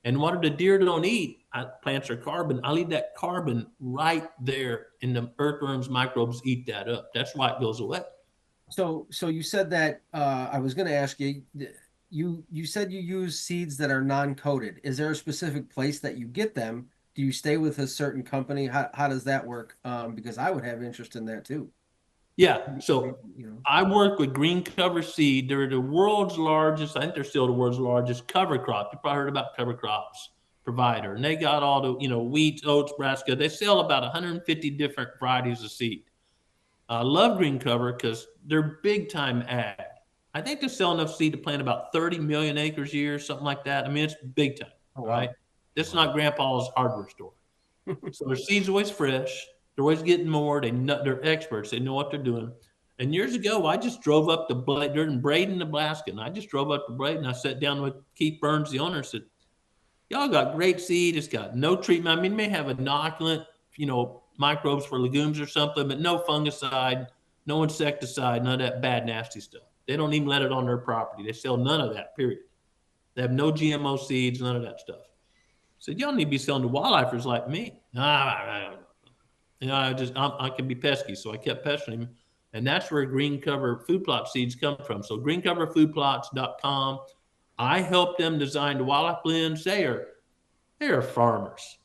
Speaker 8: And what the deer don't eat, plants are carbon. I leave that carbon right there, and the earthworms, microbes eat that up. That's why it goes away.
Speaker 3: So you said that I was going to ask you. You said you use seeds that are non-coated. Is there a specific place that you get them? Do you stay with a certain company? How does that work? Because I would have interest in that too.
Speaker 8: Yeah. So I work with Green Cover Seed. They're the world's largest, I think they're still the world's largest cover crop. You probably heard about cover crops provider. And they got all the, wheat, oats, brassica. They sell about 150 different varieties of seed. I love Green Cover because they're big time ag. I think they sell enough seed to plant about 30 million acres a year, something like that. I mean, it's big time.
Speaker 3: Oh, wow.
Speaker 8: Right? This is not grandpa's hardware store. So their seed's always fresh. They're always getting more. They're experts. They know what they're doing. And years ago, I just drove up to they're in Braden, Nebraska, and I just drove up to Braden. I sat down with Keith Burns, the owner, and said, y'all got great seed. It's got no treatment. I mean, it may have inoculant, microbes for legumes or something, but no fungicide, no insecticide, none of that bad, nasty stuff. They don't even let it on their property. They sell none of that, period. They have no GMO seeds, none of that stuff. I said, y'all need to be selling to wildlifers like me. I can be pesky. So I kept pestering him. And that's where Green Cover Food Plot seeds come from. So greencoverfoodplots.com. I help them design the wildlife blends. They are farmers.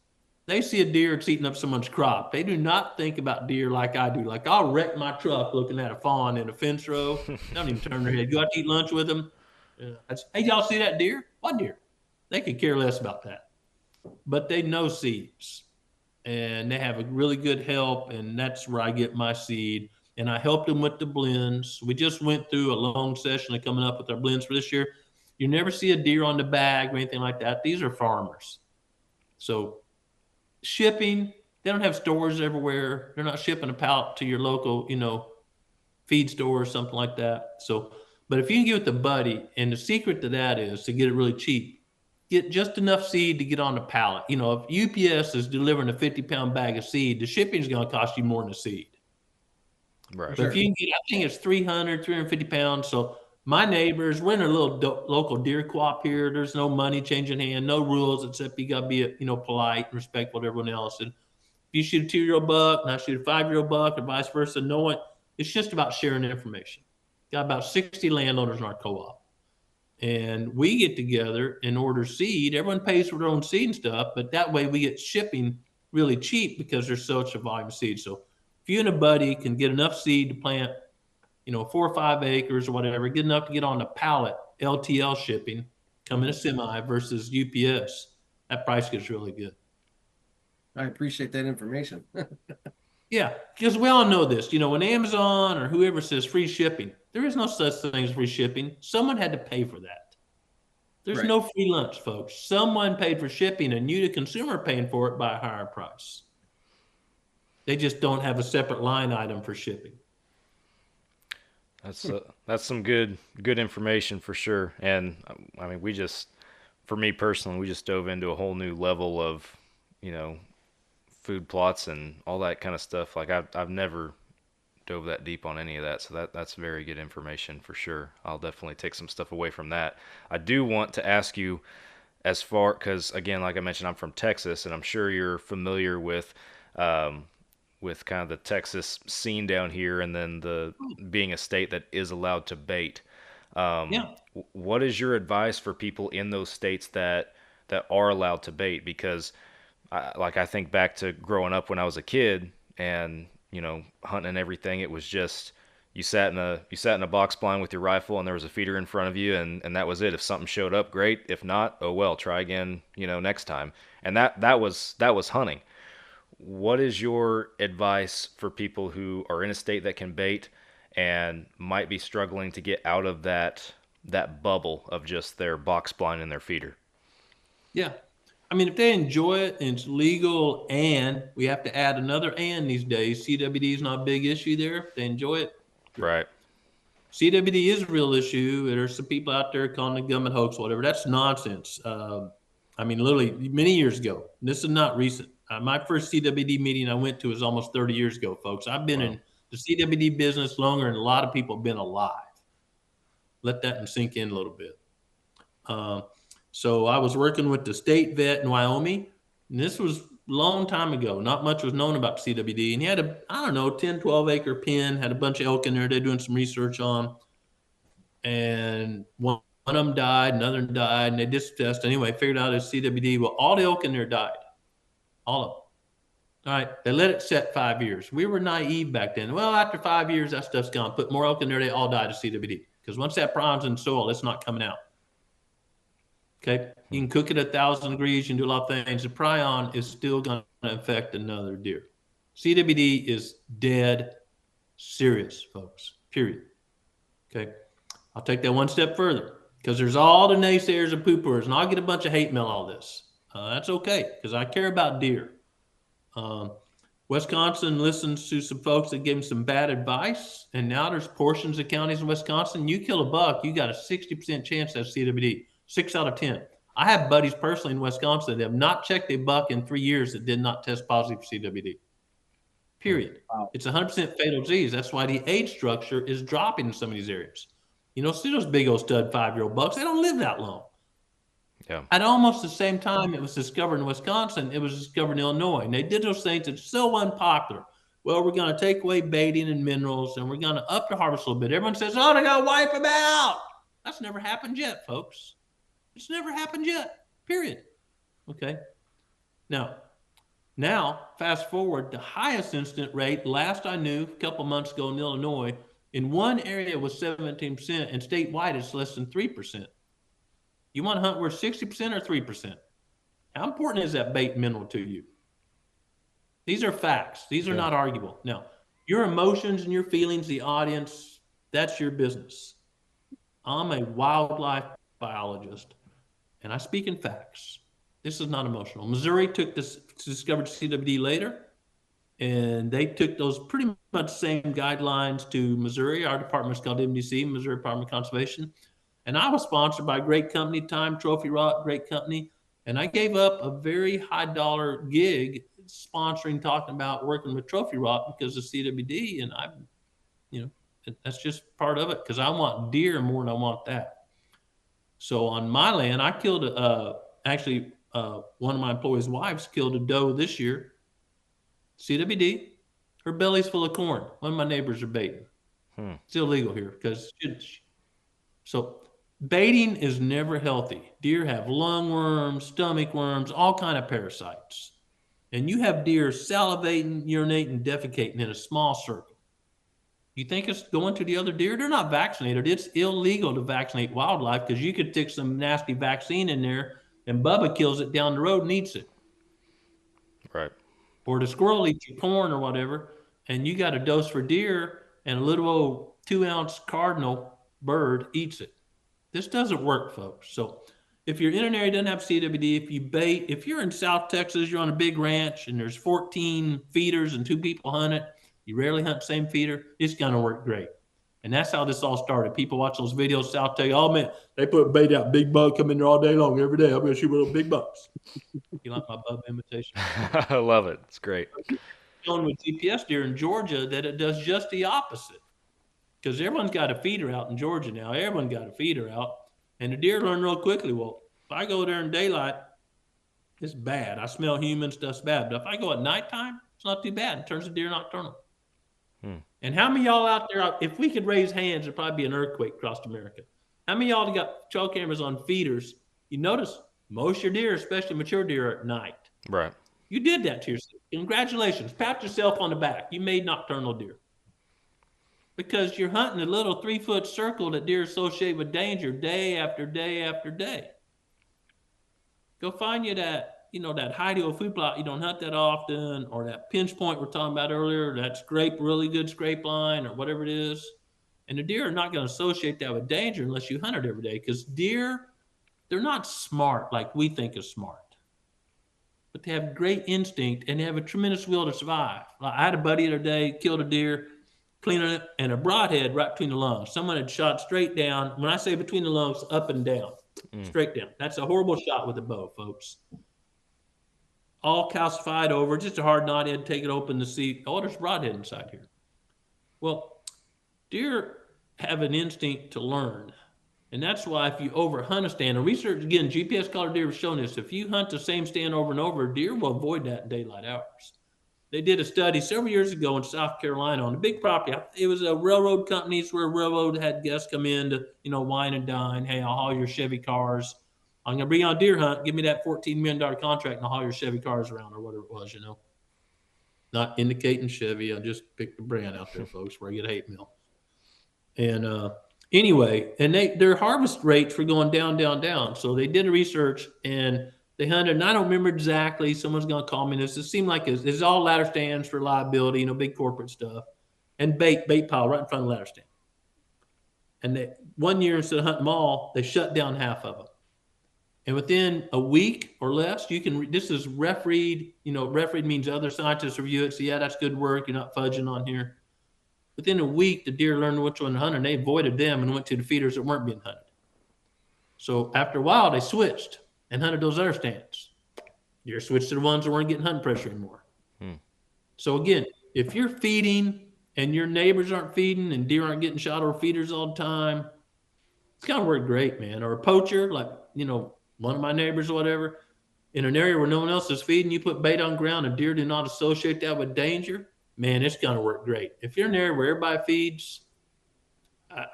Speaker 8: They see a deer, it's eating up someone's crop. They do not think about deer like I do. Like I'll wreck my truck looking at a fawn in a fence row. They don't even turn their head. Go out to eat lunch with them. Hey, y'all see that deer? What deer? They could care less about that. But they know seeds. And they have a really good help, and that's where I get my seed. And I helped them with the blends. We just went through a long session of coming up with our blends for this year. You never see a deer on the bag or anything like that. These are farmers. So shipping, they don't have stores everywhere. They're not shipping a pallet to your local, feed store or something like that. So, but if you can get with a buddy, and the secret to that is to get it really cheap, get just enough seed to get on the pallet. If UPS is delivering a 50-pound bag of seed, the shipping is going to cost you more than the seed.
Speaker 1: Right.
Speaker 8: But if you can get, I think it's 350 pounds. So my neighbors, we're in a little local deer co-op here. There's no money changing hand, no rules, except you got to be, polite and respectful to everyone else. And if you shoot a 2-year-old buck and I shoot a 5-year-old buck or vice versa, it's just about sharing information. Got about 60 landowners in our co-op. And we get together and order seed. Everyone pays for their own seed and stuff, but that way we get shipping really cheap because there's such a volume of seed. So if you and a buddy can get enough seed to plant, 4 or 5 acres or whatever, get enough to get on the pallet, LTL shipping, come in a semi versus UPS, that price gets really good.
Speaker 3: I appreciate that information.
Speaker 8: Yeah, because we all know this. When Amazon or whoever says free shipping, there is no such thing as free shipping. Someone had to pay for that. There's
Speaker 3: Right.
Speaker 8: no free lunch, folks. Someone paid for shipping, and you, the consumer, are paying for it by a higher price. They just don't have a separate line item for shipping.
Speaker 1: That's some good information for sure. And I mean, for me personally, we just dove into a whole new level of, you know, food plots and all that kind of stuff. Like I've never dove that deep on any of that, so that's very good information for sure. I'll definitely take some stuff away from that. I do want to ask you, as far, because again, like I mentioned, I'm from Texas, and I'm sure you're familiar um, with kind of the Texas scene down here, and then the being a state that is allowed to bait.
Speaker 8: Yeah.
Speaker 1: What is your advice for people in those states that are allowed to bait? Because I think back to growing up when I was a kid, and hunting and everything. It was just you sat in a box blind with your rifle, and there was a feeder in front of you, and that was it. If something showed up, great. If not, oh well, try again, next time. And that was hunting. What is your advice for people who are in a state that can bait and might be struggling to get out of that bubble of just their box blind and their feeder?
Speaker 8: Yeah. I mean, if they enjoy it and it's legal, and we have to add another and these days, CWD is not a big issue there. If they enjoy it,
Speaker 1: Right.
Speaker 8: CWD is a real issue. There's some people out there calling it government hoax, whatever. That's nonsense. I mean, literally many years ago. This is not recent. My first CWD meeting I went to was almost 30 years ago, folks. I've been in the CWD business longer than a lot of people have been alive. Let that sink in a little bit. So I was working with the state vet in Wyoming, and this was a long time ago. Not much was known about CWD. And he had I don't know, 10, 12 acre pen, had a bunch of elk in there they're doing some research on. And one of them died, another one died, and they did some tests. Anyway, figured out it's CWD. Well, all the elk in there died. All of them. All right. They let it set 5 years. We were naive back then. Well, after 5 years, that stuff's gone. Put more elk in there, they all died of CWD. Because once that prime's in soil, it's not coming out. Okay. You can cook it 1,000 degrees. You can do a lot of things. The prion is still going to infect another deer. CWD is dead serious, folks. Period. Okay. I'll take that one step further, because there's all the naysayers and poo-pooers, and I'll get a bunch of hate mail on this. That's okay, because I care about deer. Wisconsin listens to some folks that give them some bad advice, and now there's portions of counties in Wisconsin, you kill a buck, you got a 60% chance of CWD, 6 out of 10. I have buddies personally in Wisconsin that have not checked a buck in 3 years that did not test positive for CWD. Period. Wow. It's 100% fatal disease. That's why the age structure is dropping in some of these areas. See those big old stud 5-year-old bucks, they don't live that long.
Speaker 1: Yeah.
Speaker 8: At almost the same time it was discovered in Wisconsin, it was discovered in Illinois. And they did those things that's so unpopular. Well, we're going to take away baiting and minerals, and we're going to up the harvest a little bit. Everyone says, oh, they're going to wipe them out. That's never happened yet, folks. It's never happened yet, period. Okay. Now, fast forward, the highest incident rate, last I knew, a couple months ago in Illinois, in one area was 17%, and statewide it's less than 3%. You want to hunt where 60% or 3%? How important is that bait mineral to you? These are facts. These are not arguable. Now, your emotions and your feelings, the audience, that's your business. I'm a wildlife biologist, and I speak in facts. This is not emotional. Missouri discovered CWD later, and they took those pretty much same guidelines to Missouri. Our department is called MDC, Missouri Department of Conservation. And I was sponsored by a great company, Time Trophy Rock, great company. And I gave up a very high dollar gig sponsoring, talking about working with Trophy Rock because of CWD. And that's just part of it, because I want deer more than I want that. So on my land, I killed one of my employees' wives killed a doe this year. CWD, her belly's full of corn. One of my neighbors are baiting. It's illegal here because so baiting is never healthy. Deer have lung worms, stomach worms, all kind of parasites. And you have deer salivating, urinating, defecating in a small circle. You think it's going to the other deer? They're not vaccinated. It's illegal to vaccinate wildlife, because you could stick some nasty vaccine in there and Bubba kills it down the road and eats it.
Speaker 1: Right.
Speaker 8: Or the squirrel eats your corn or whatever. and you got a dose for deer, and a little old 2-ounce cardinal bird eats it. This doesn't work, folks. So if you're in an area that doesn't have CWD, if you bait, if you're in South Texas, you're on a big ranch and there's 14 feeders and 2 people hunt it, you rarely hunt the same feeder, it's going to work great. And that's how this all started. People watch those videos, South Texas, oh man, they put bait out, big bug come in there all day long, every day. I'm going to shoot little big bugs. You like my bug imitation?
Speaker 1: I love it. It's great.
Speaker 8: Shown with GPS deer in Georgia that it does just the opposite. Because everyone's got a feeder out in Georgia now. Everyone got a feeder out. And the deer learn real quickly. Well, if I go there in daylight, it's bad. I smell human stuff's bad. But if I go at nighttime, it's not too bad. It turns the deer nocturnal. And how many of y'all out there, if we could raise hands, it'd probably be an earthquake across America. How many of y'all got trail cameras on feeders? You notice most of your deer, especially mature deer, are at night.
Speaker 1: Right.
Speaker 8: You did that to yourself. Congratulations. Pat yourself on the back. You made nocturnal deer. Because you're hunting a little 3-foot circle that deer associate with danger day after day after day. Go find you that, that high-heel food plot you don't hunt that often, or that pinch point we're talking about earlier, that scrape, really good scrape line, or whatever it is. And the deer are not going to associate that with danger unless you hunt it every day. Because deer, they're not smart like we think is smart. But they have great instinct and they have a tremendous will to survive. I had a buddy the other day, killed a deer, cleaning it, and a broadhead right between the lungs. Someone had shot straight down. When I say between the lungs, up and down, straight down. That's a horrible shot with a bow, folks. All calcified over, just a hard knot. He had to take it open to see, oh, there's broadhead inside here. Well, deer have an instinct to learn. And that's why if you overhunt a stand, and research, again, GPS collar deer have shown this, if you hunt the same stand over and over, deer will avoid that in daylight hours. They did a study several years ago in South Carolina on a big property. It was a railroad companies where railroad had guests come in to, wine and dine. Hey, I'll haul your Chevy cars. I'm going to bring you on a deer hunt. Give me that $14 million contract and I'll haul your Chevy cars around, or whatever it was, Not indicating Chevy. I just picked the brand out there, folks, where I get hate mail. And anyway, and their harvest rates were going down, down, down. So they did a research and they hunted, and I don't remember exactly. Someone's going to call me this. It seemed like it's all ladder stands for liability, big corporate stuff, and bait pile right in front of the ladder stand. And one year, instead of hunting them all, they shut down half of them. And within a week or less, this is refereed. Refereed means other scientists review it. So yeah, that's good work. You're not fudging on here. Within a week, the deer learned which one to hunt, and they avoided them and went to the feeders that weren't being hunted. So after a while, they switched and hunted those other stands. Deer switched to the ones that weren't getting hunting pressure anymore. So again, if you're feeding and your neighbors aren't feeding and deer aren't getting shot over feeders all the time, it's going to work great, man. Or a poacher, like, one of my neighbors or whatever, in an area where no one else is feeding, you put bait on ground and deer do not associate that with danger, man, it's going to work great. If you're in an area where everybody feeds,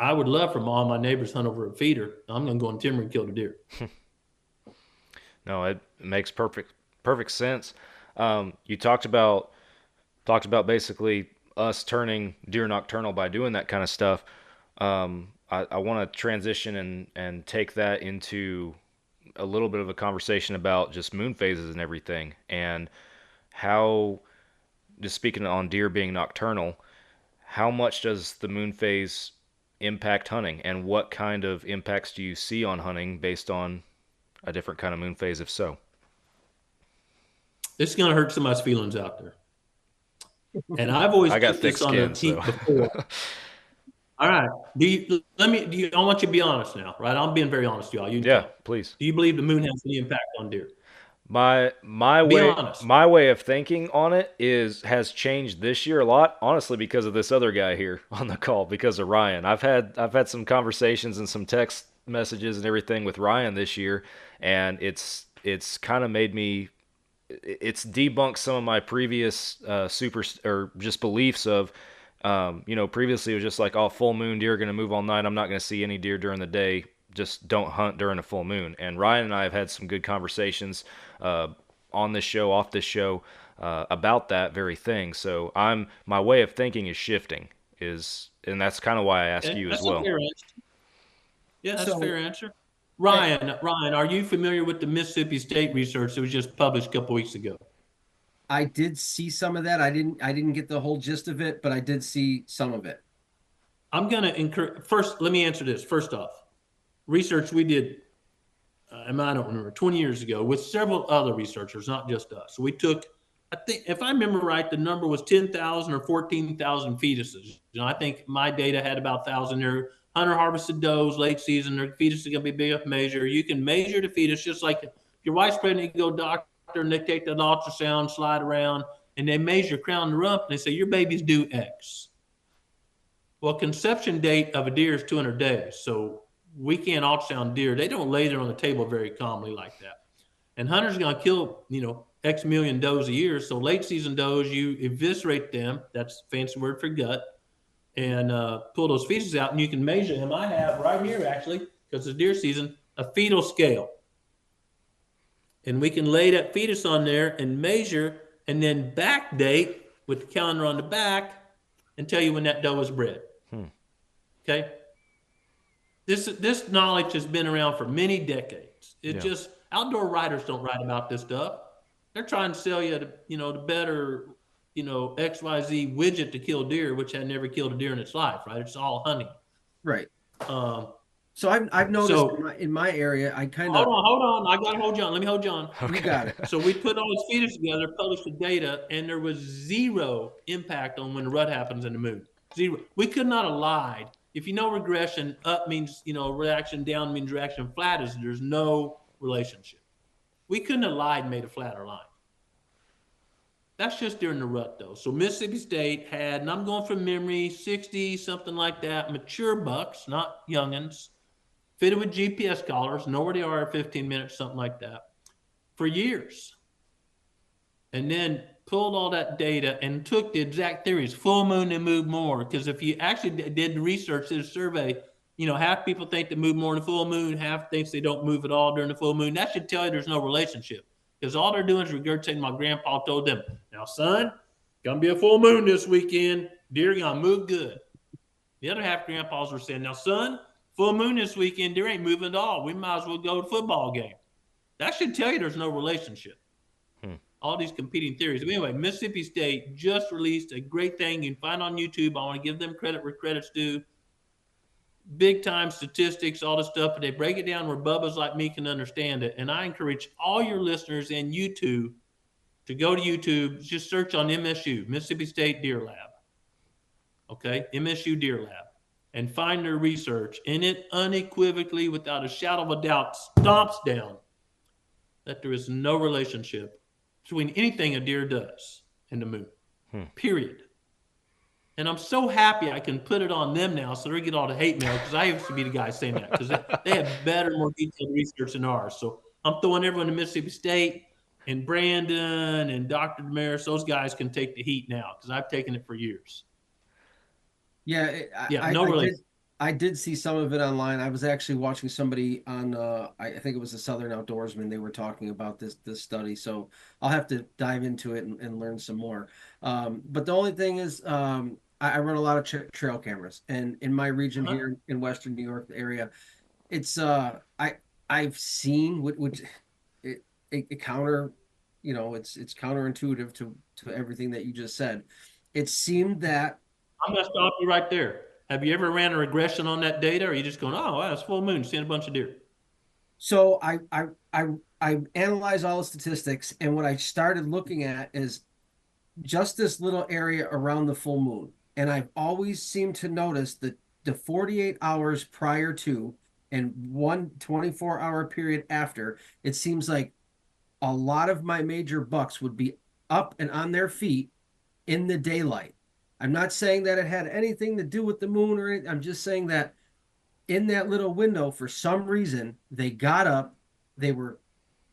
Speaker 8: I would love for all my neighbors hunt over a feeder. I'm going to go in timber and kill the deer.
Speaker 1: No, it makes perfect sense. You talked about basically us turning deer nocturnal by doing that kind of stuff. I want to transition and take that into a little bit of a conversation about just moon phases and everything, and how, just speaking on deer being nocturnal, how much does the moon phase impact hunting, and what kind of impacts do you see on hunting based on a different kind of moon phase, if so?
Speaker 8: This is going to hurt somebody's feelings out there. And I've always
Speaker 1: I got thick skin, so.
Speaker 8: Before. All right. I want you to be honest now, right? I'm being very honest, y'all.
Speaker 1: Please.
Speaker 8: Do you believe the moon has any impact on deer?
Speaker 1: My way of thinking on it has changed this year a lot, honestly, because of this other guy here on the call, because of Ryan. I've had some conversations and some text messages and everything with Ryan this year, and it's kind of made me, it's debunked some of my previous just beliefs of, previously it was just like, oh, full moon, deer are going to move all night, I'm not going to see any deer during the day, just don't hunt during a full moon. And Ryan and I have had some good conversations on this show, off this show, about that very thing. So my way of thinking is shifting, and that's kind of why I ask you as well.
Speaker 8: Yeah, that's a fair answer. Ryan, are you familiar with the Mississippi State research that was just published a couple weeks ago?
Speaker 3: I did see some of that. I didn't get the whole gist of it, but I did see some of it.
Speaker 8: I'm going to encourage, first, let me answer this. First off, research we did, and I don't remember, 20 years ago with several other researchers, not just us. So we took, I think, if I remember right, the number was 10,000 or 14,000 fetuses. I think my data had about 1,000 there. Hunter harvested does late season, their fetus is going to be big enough measure. You can measure the fetus just like if your wife's pregnant, you can go doctor and they take that ultrasound, slide around, and they measure crown and rump, and they say, your baby's due X. Well, conception date of a deer is 200 days. So we can't ultrasound deer. They don't lay there on the table very calmly like that. And hunters are going to kill, X million does a year. So late season does, you eviscerate them. That's a fancy word for gut. And pull those fetuses out, and you can measure them. I have right here, actually, because it's deer season, a fetal scale. And we can lay that fetus on there and measure, and then backdate with the calendar on the back and tell you when that doe was bred. Okay? This knowledge has been around for many decades. Just outdoor writers don't write about this stuff. They're trying to sell you the better, XYZ widget to kill deer, which had never killed a deer in its life, right? It's all hunting.
Speaker 3: Right.
Speaker 8: Um,
Speaker 3: So I've noticed
Speaker 8: So-
Speaker 3: in my area, I kind of
Speaker 8: hold on. I gotta hold you on. Let me hold you on.
Speaker 3: you got it.
Speaker 8: So we put all these feeders together, published the data, and there was zero impact on when the rut happens in the moon. Zero. We could not have lied. If you know regression, up means reaction, down means reaction, flat is there's no relationship. We couldn't have lied and made a flatter line. That's just during the rut, though. So Mississippi State had, and I'm going from memory, 60, something like that, mature bucks, not youngins, fitted with GPS collars, know where they are at 15 minutes, something like that, for years. And then pulled all that data and took the exact theories. Full moon, they move more. Because if you actually did the research, did a survey, half people think they move more in the full moon, half thinks they don't move at all during the full moon. That should tell you there's no relationship. Because all they're doing is regurgitating my grandpa told them, now, son, gonna be a full moon this weekend. Deer gonna move good. The other half grandpas were saying, now, son, full moon this weekend, deer ain't moving at all. We might as well go to football game. That should tell you there's no relationship. All these competing theories. But anyway, Mississippi State just released a great thing you can find on YouTube. I want to give them credit where credit's due. Big time statistics, all this stuff, but they break it down where bubbas like me can understand it. And I encourage all your listeners and YouTube to go to YouTube, just search on MSU, Mississippi State Deer Lab. Okay, MSU Deer Lab. And find their research. And it unequivocally, without a shadow of a doubt, stomps down that there is no relationship between anything a deer does and the moon. Period. And I'm so happy I can put it on them now so they get all the hate mail, because I used to be the guy saying that, because they have better, more detailed research than ours. So I'm throwing everyone to Mississippi State and Brandon and Dr. Damaris. Those guys can take the heat now, because I've taken it for years.
Speaker 3: Yeah, I did see some of it online. I was actually watching somebody on I think it was the Southern Outdoorsman. They were talking about this study, so I'll have to dive into it and learn some more. But the only thing is, I run a lot of trail cameras, and in my region here in Western New York area, it's I've seen which it counter, it's counterintuitive to everything that you just said. It seemed that
Speaker 8: I'm going to stop you right there. Have you ever ran a regression on that data, or are you just going, oh, wow, it's full moon, seeing a bunch of deer?
Speaker 3: So I analyze all the statistics, and what I started looking at is just this little area around the full moon. And I've always seemed to notice that the 48 hours prior to and 24-hour period after, it seems like a lot of my major bucks would be up and on their feet in the daylight. I'm not saying that it had anything to do with the moon or anything. I'm just saying that in that little window, for some reason, they got up. They were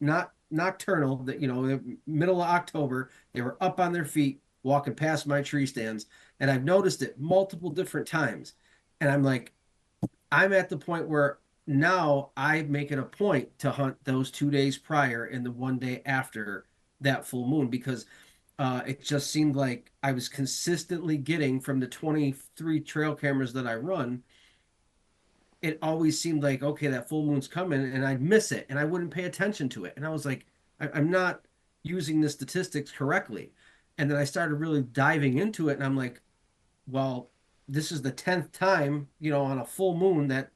Speaker 3: not nocturnal, that the middle of October, they were up on their feet walking past my tree stands. And I've noticed it multiple different times. And I'm like, I'm at the point where now I make it a point to hunt those 2 days prior and the one day after that full moon, because it just seemed like I was consistently getting, from the 23 trail cameras that I run, it always seemed like, okay, that full moon's coming, and I'd miss it and I wouldn't pay attention to it. And I was like, I'm not using the statistics correctly. And then I started really diving into it, and I'm like, well, this is the 10th time, on a full moon that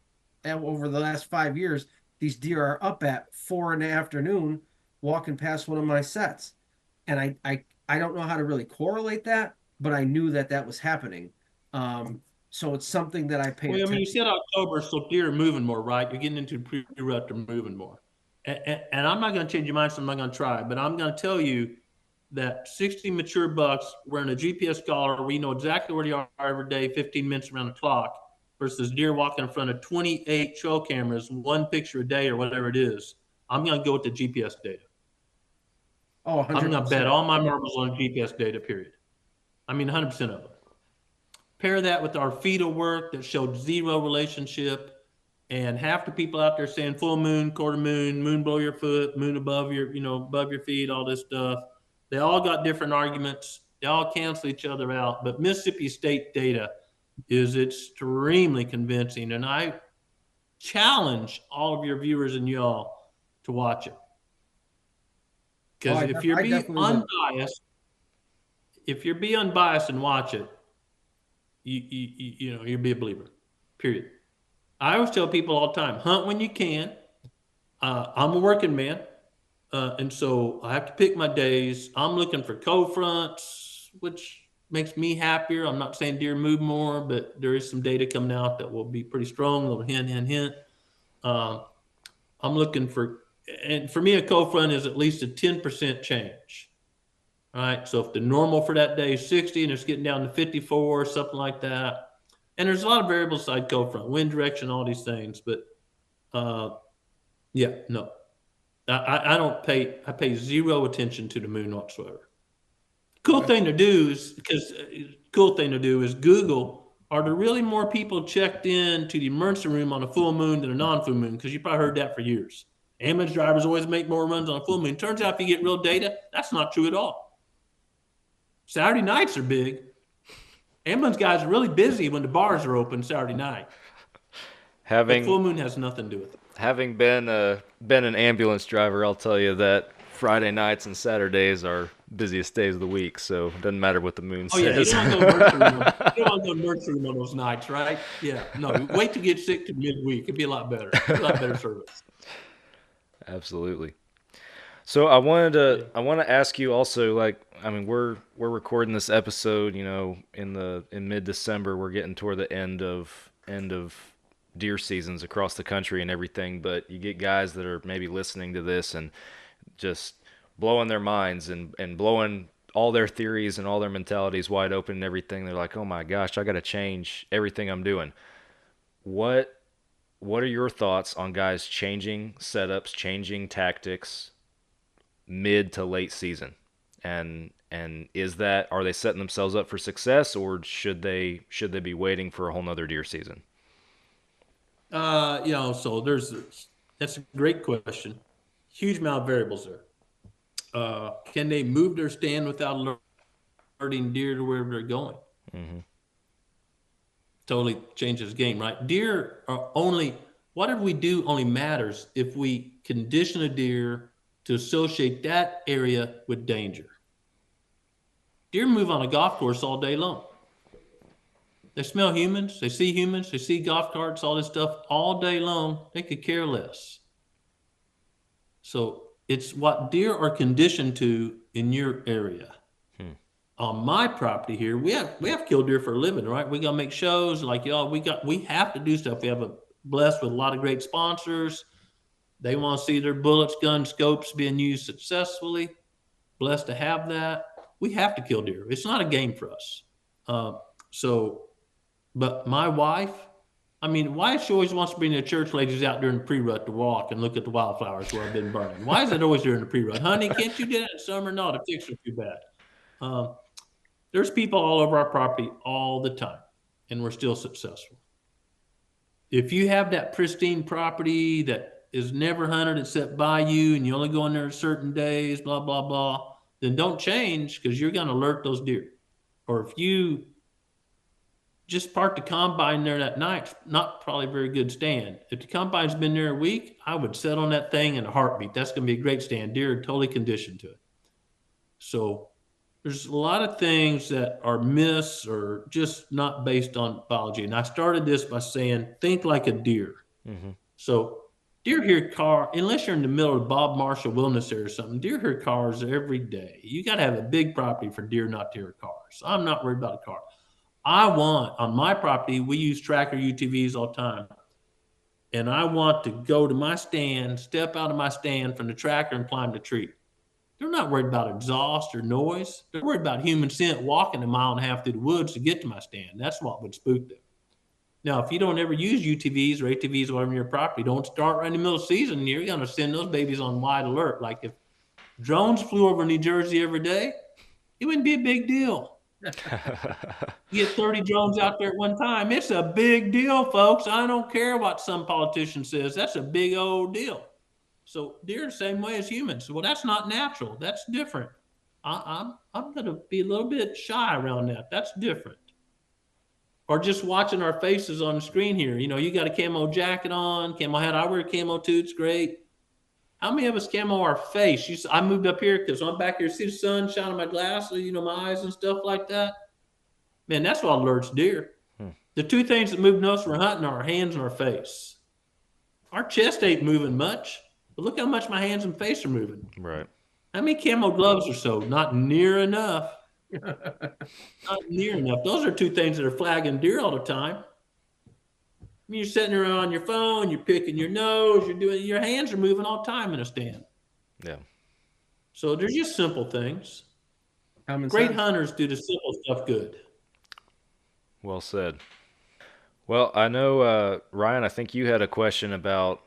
Speaker 3: over the last 5 years, these deer are up at 4 in the afternoon walking past one of my sets. And I don't know how to really correlate that, but I knew that that was happening. So it's something that I pay
Speaker 8: Well, I mean, you
Speaker 3: attention.
Speaker 8: said October, so deer are moving more, right? You're getting into pre-rut, they're moving more. And I'm not going to change your mind, so I'm not going to try. But I'm going to tell you that 60 mature bucks wearing a GPS collar, we know exactly where they are every day, 15 minutes around the clock, versus deer walking in front of 28 trail cameras, one picture a day or whatever it is. I'm going to go with the GPS data.
Speaker 3: Oh,
Speaker 8: I'm going to bet
Speaker 3: 100%.
Speaker 8: all my marbles on GPS data, period. I mean, 100% of them. Pair that with our fetal work that showed zero relationship, and half the people out there saying full moon, quarter moon, moon below your foot, moon above your, above your feet, all this stuff. They all got different arguments. They all cancel each other out. But Mississippi State data is extremely convincing, and I challenge all of your viewers and y'all to watch it. Because if you're
Speaker 3: I
Speaker 8: being
Speaker 3: definitely will.
Speaker 8: unbiased, and watch it, you'll be a believer. Period. I always tell people all the time, hunt when you can. I'm a working man, and so I have to pick my days. I'm looking for co-fronts, which makes me happier. I'm not saying deer move more, but there is some data coming out that will be pretty strong, a little hint. I'm looking for, and for me, a co-front is at least a 10% change. All right, so if the normal for that day is 60 and it's getting down to 54, something like that, and there's a lot of variables side co-front, wind direction, all these things, but yeah, no, I don't pay. I pay zero attention to the moon whatsoever. Cool thing to do is Google. Are there really more people checked in to the emergency room on a full moon than a non-full moon? Because you probably heard that for years. Ambulance drivers always make more runs on a full moon. Turns out, if you get real data, that's not true at all. Saturday nights are big. Ambulance guys are really busy when the bars are open Saturday night. But full moon has nothing to do with it.
Speaker 1: Having been an ambulance driver, I'll tell you that Friday nights and Saturdays are busiest days of the week, so it doesn't matter what the moon
Speaker 8: Oh, yeah, you
Speaker 1: says.
Speaker 8: don't want to go emergency room on those nights, right? Yeah, no, wait to get sick to midweek. It'd be a lot better. A lot better service.
Speaker 1: Absolutely. So I want to ask you also, like, I mean, we're recording this episode, in mid-December. We're getting toward the end of deer seasons across the country and everything, but you get guys that are maybe listening to this and just blowing their minds and blowing all their theories and all their mentalities wide open and everything. They're like, oh my gosh, I got to change everything I'm doing. What are your thoughts on guys changing setups, changing tactics mid to late season? And are they setting themselves up for success, or should they be waiting for a whole nother deer season?
Speaker 8: So that's a great question. Huge amount of variables there. Can they move their stand without alerting deer to wherever they're going?
Speaker 1: Mm-hmm.
Speaker 8: Totally changes the game, right? Deer are whatever we do only matters if we condition a deer to associate that area with danger. Deer move on a golf course all day long. They smell humans, they see golf carts, all this stuff all day long. They could care less. So it's what deer are conditioned to in your area. On my property here, we have killed deer for a living, right? We gotta make shows like y'all. We have to do stuff. We have blessed with a lot of great sponsors. They want to see their bullets, guns, scopes being used successfully. Blessed to have that. We have to kill deer. It's not a game for us. But my wife, she always wants to bring the church ladies out during the pre-rut to walk and look at the wildflowers where I've been burning. Why is it always during the pre-rut? Honey, can't you do that in summer? No, the ticks are too bad. There's people all over our property all the time, and we're still successful. If you have that pristine property that is never hunted except by you, and you only go in there certain days, blah, blah, blah, then don't change, because you're going to alert those deer. Or if you just park the combine there that night, not probably a very good stand. If the combine's been there a week, I would set on that thing in a heartbeat. That's going to be a great stand. Deer are totally conditioned to it. So there's a lot of things that are myths or just not based on biology. And I started this by saying, think like a deer.
Speaker 1: Mm-hmm.
Speaker 8: So deer hear unless you're in the middle of Bob Marshall Wilderness Area or something, deer hear cars every day. You got to have a big property for deer not to hear cars. I'm not worried about a car. On my property, we use tracker UTVs all the time. And I want to go to my stand, step out of my stand from the tracker and climb the tree. They're not worried about exhaust or noise. They're worried about human scent walking a mile and a half through the woods to get to my stand. That's what would spook them. Now, if you don't ever use UTVs or ATVs or whatever on your property, don't start right in the middle of the season. You're going to send those babies on wide alert. Like if drones flew over New Jersey every day, it wouldn't be a big deal. You get 30 drones out there at one time. It's a big deal, folks. I don't care what some politician says. That's a big old deal. So deer the same way as humans. Well, that's not natural. That's different. I'm going to be a little bit shy around that. That's different. Or just watching our faces on the screen here. You know, you got a camo jacket on, camo hat. I wear camo too. It's great. How many of us camo our face? I moved up here because I'm back here, see the sun shining on my glasses, you know, my eyes and stuff like that. Man, that's what alerts deer. The two things that move most when we're hunting are our hands and our face. Our chest ain't moving much, but look how much my hands and face are moving.
Speaker 1: Right.
Speaker 8: How many camo gloves or so? Not near enough. Not near enough. Those are two things that are flagging deer all the time. I mean, you're sitting around on your phone, you're picking your nose, your hands are moving all the time in a stand.
Speaker 1: Yeah.
Speaker 8: So there's just simple things.
Speaker 3: Common
Speaker 8: Great
Speaker 3: sense.
Speaker 8: hunters do the simple stuff good.
Speaker 1: Well said. Well, I know, Ryan, I think you had a question about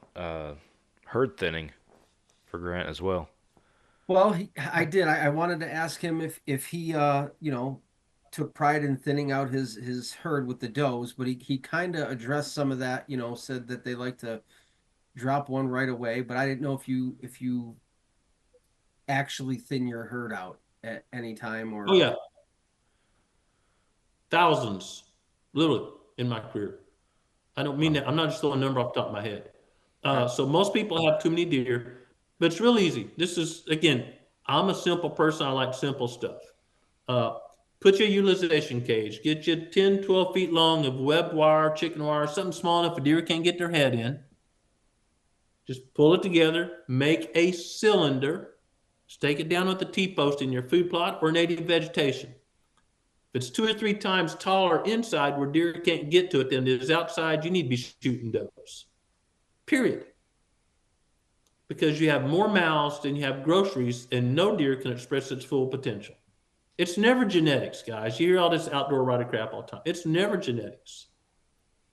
Speaker 1: herd thinning for Grant as well.
Speaker 3: Well, I did. I wanted to ask him if he took pride in thinning out his herd with the does, but he kind of addressed some of that. Said that they like to drop one right away, but I didn't know if you actually thin your herd out at any time or.
Speaker 8: Oh yeah, thousands, literally in my career. I don't mean that. I'm not just throwing a number off the top of my head. So most people have too many deer, but it's real easy. This is, again, I'm a simple person. I like simple stuff. Put your utilization cage. Get you 10, 12 feet long of webbed wire, chicken wire, something small enough a deer can't get their head in. Just pull it together, make a cylinder, stake it down with the T-post in your food plot or native vegetation. If it's 2 or 3 times taller inside where deer can't get to it than it is outside, you need to be shooting does. Period. Because you have more mouths than you have groceries, and no deer can express its full potential. It's never genetics, guys. You hear all this outdoor rider crap all the time. It's never genetics.